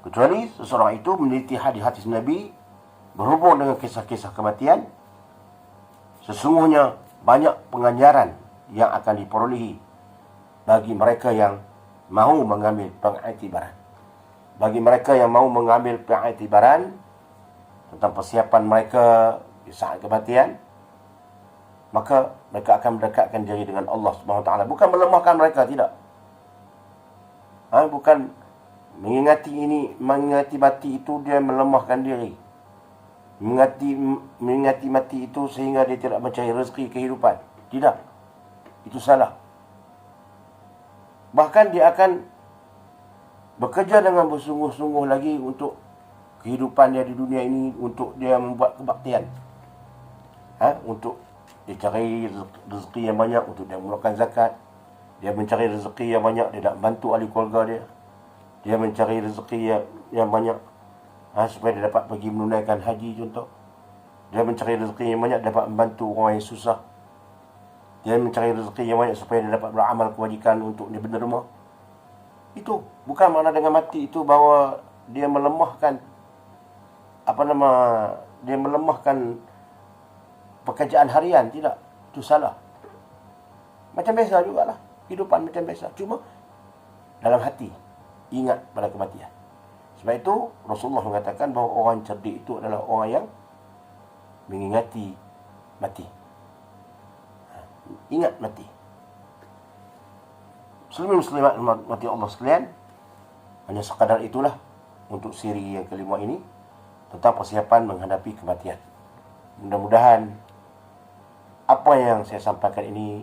Kecuali seseorang itu meneliti hadis-hadis Nabi berhubung dengan kisah-kisah kematian, sesungguhnya banyak pengajaran yang akan diperolehi bagi mereka yang mahu mengambil pengiktibaran. Bagi mereka yang mahu mengambil pengiktibaran tentang persiapan mereka di saat kematian, maka mereka akan mendekatkan diri dengan Allah Subhanahu Wa Taala. Bukan melemahkan mereka, tidak. Bukan mengingati mati itu dia melemahkan diri. Mengingati mati itu sehingga dia tidak mencari rezeki kehidupan. Tidak. Itu salah. Bahkan dia akan bekerja dengan bersungguh-sungguh lagi untuk kehidupan dia di dunia ini, untuk dia membuat kebaktian. Untuk dia cari rezeki yang banyak, untuk dia mengeluarkan zakat. Dia mencari rezeki yang banyak, dia nak bantu ahli keluarga dia. Dia mencari rezeki yang banyak supaya dia dapat pergi menunaikan haji contoh. Dia mencari rezeki yang banyak dapat membantu orang yang susah. Dia mencari rezeki yang banyak supaya dia dapat beramal kewajikan untuk dia berderma. Itu bukan makna dengan mati itu bahawa dia melemahkan dia melemahkan pekerjaan harian. Tidak, itu salah. Macam biasa jugalah, kehidupan macam biasa, cuma dalam hati ingat pada kematian. Sebab itu Rasulullah mengatakan bahawa orang cerdik itu adalah orang yang mengingati mati. Ingat mati. Muslimat mati Allah sekalian, hanya sekadar itulah untuk siri yang kelima ini tentang persiapan menghadapi kematian. Mudah-mudahan apa yang saya sampaikan ini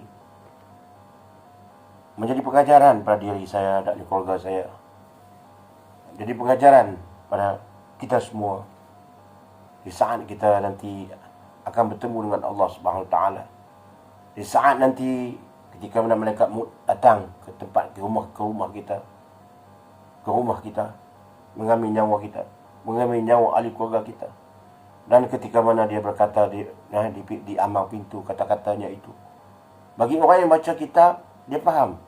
menjadi pengajaran pada diri saya dan keluarga saya. Jadi pengajaran pada kita semua di saat kita nanti akan bertemu dengan Allah Subhanahu Wa Taala. Di saat nanti ketika malaikat maut datang ke tempat, ke rumah kita, mengambil nyawa kita, mengambil nyawa ahli keluarga kita. Dan ketika mana dia berkata di ambang pintu kata-katanya itu, bagi orang yang baca kitab, dia faham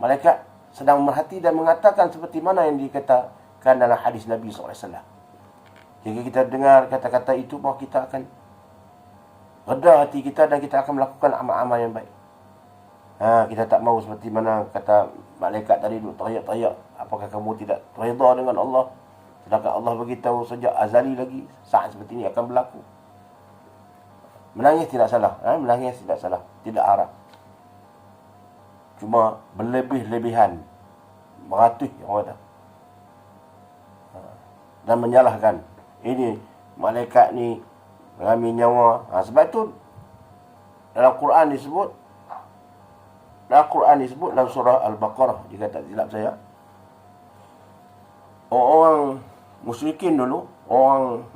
malaikat sedang merhati dan mengatakan seperti mana yang dikatakan dalam hadis Nabi SAW. Jika kita dengar kata-kata itu, bahawa kita akan reda hati kita dan kita akan melakukan amal-amal yang baik. Kita tak mahu seperti mana kata malaikat tadi duk teriak-teriak, apakah kamu tidak redha dengan Allah? Sedangkan Allah beritahu sejak azali lagi saat seperti ini akan berlaku. Menangis tidak salah, menangis tidak salah, tidak haram. Cuma berlebih-lebihan, meratus orang kata, dan menyalahkan. Ini malaikat ni mengambil nyawa. Sebab itu dalam Quran disebut, dalam surah Al-Baqarah, jika tak silap saya, orang musyrikin dulu, orang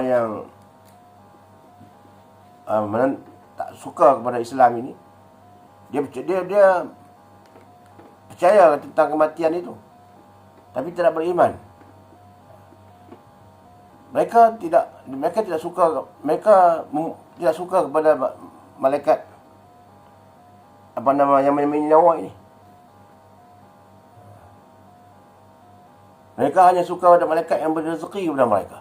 yang tak suka kepada Islam ini, dia percaya tentang kematian itu, tapi tidak beriman. Mereka tidak suka kepada malaikat yang menemani nyawa ini. Mereka hanya suka pada malaikat yang beri rezeki kepada mereka.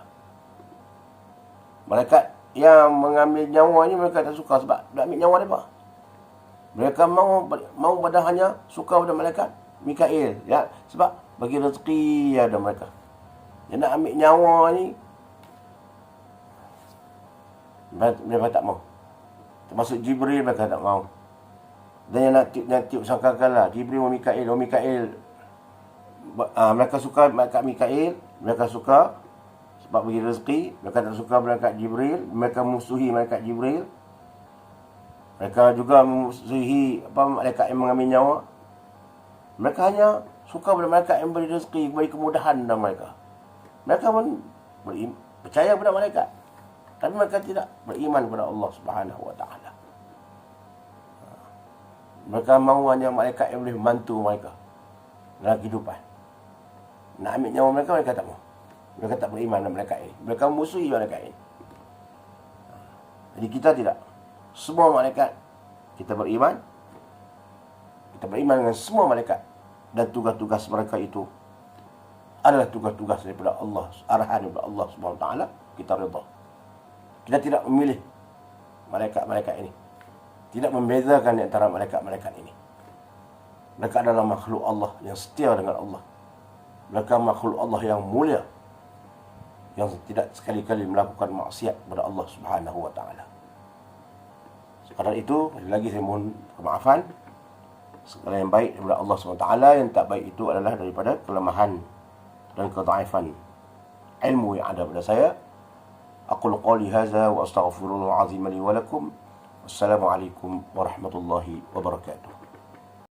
Malaikat yang mengambil nyawa ini mereka tak suka sebab dia ambil nyawa mereka. Mereka mahu pada hanya suka pada malaikat Mikail, ya, sebab bagi rezeki ada mereka. Dia nak ambil nyawa ni, mereka tak mahu. Termasuk Jibril mereka tak mahu. Dan yang nak tiup sangkakanlah Jibril dan Mikail, mereka suka malaikat Mikail, mereka suka sebab bagi rezeki. Mereka tak suka malaikat Jibril, mereka musuhi malaikat Jibril. Mereka juga musuhi malaikat yang mengambil nyawa. Mereka hanya suka pada malaikat yang beri rezeki, beri kemudahan dalam mereka. Mereka pun percaya pada malaikat, tapi mereka tidak beriman kepada Allah Subhanahu Wa Taala. Mereka mahu hanya malaikat yang boleh membantu mereka dalam kehidupan. Nak ambil nyawa mereka, mereka tak mahu. Mereka tak beriman dengan malaikat ini. Mereka musuhi malaikat ini. Jadi kita tidak. Semua malaikat kita beriman. Kita beriman dengan semua malaikat. Dan tugas-tugas mereka itu adalah tugas-tugas daripada Allah, arahan daripada Allah Subhanahu Wa Taala. Kita redha. Kita tidak memilih malaikat-malaikat ini. Tidak membezakan di antara malaikat-malaikat ini. Mereka adalah makhluk Allah yang setia dengan Allah. Mereka makhluk Allah yang mulia, yang tidak sekali-kali melakukan maksiat kepada Allah Subhanahu Wa Taala. Sekadar itu, lagi saya mohon kemaafan. Segala yang baik daripada Allah Subhanahu Wa Taala, yang tak baik itu adalah daripada kelemahan dan kedhaifan ilmu yang ada pada saya. Aqulu qawli hadza wa astaghfirullahal azim li wa lakum. Wassalamualaikum warahmatullahi wabarakatuh.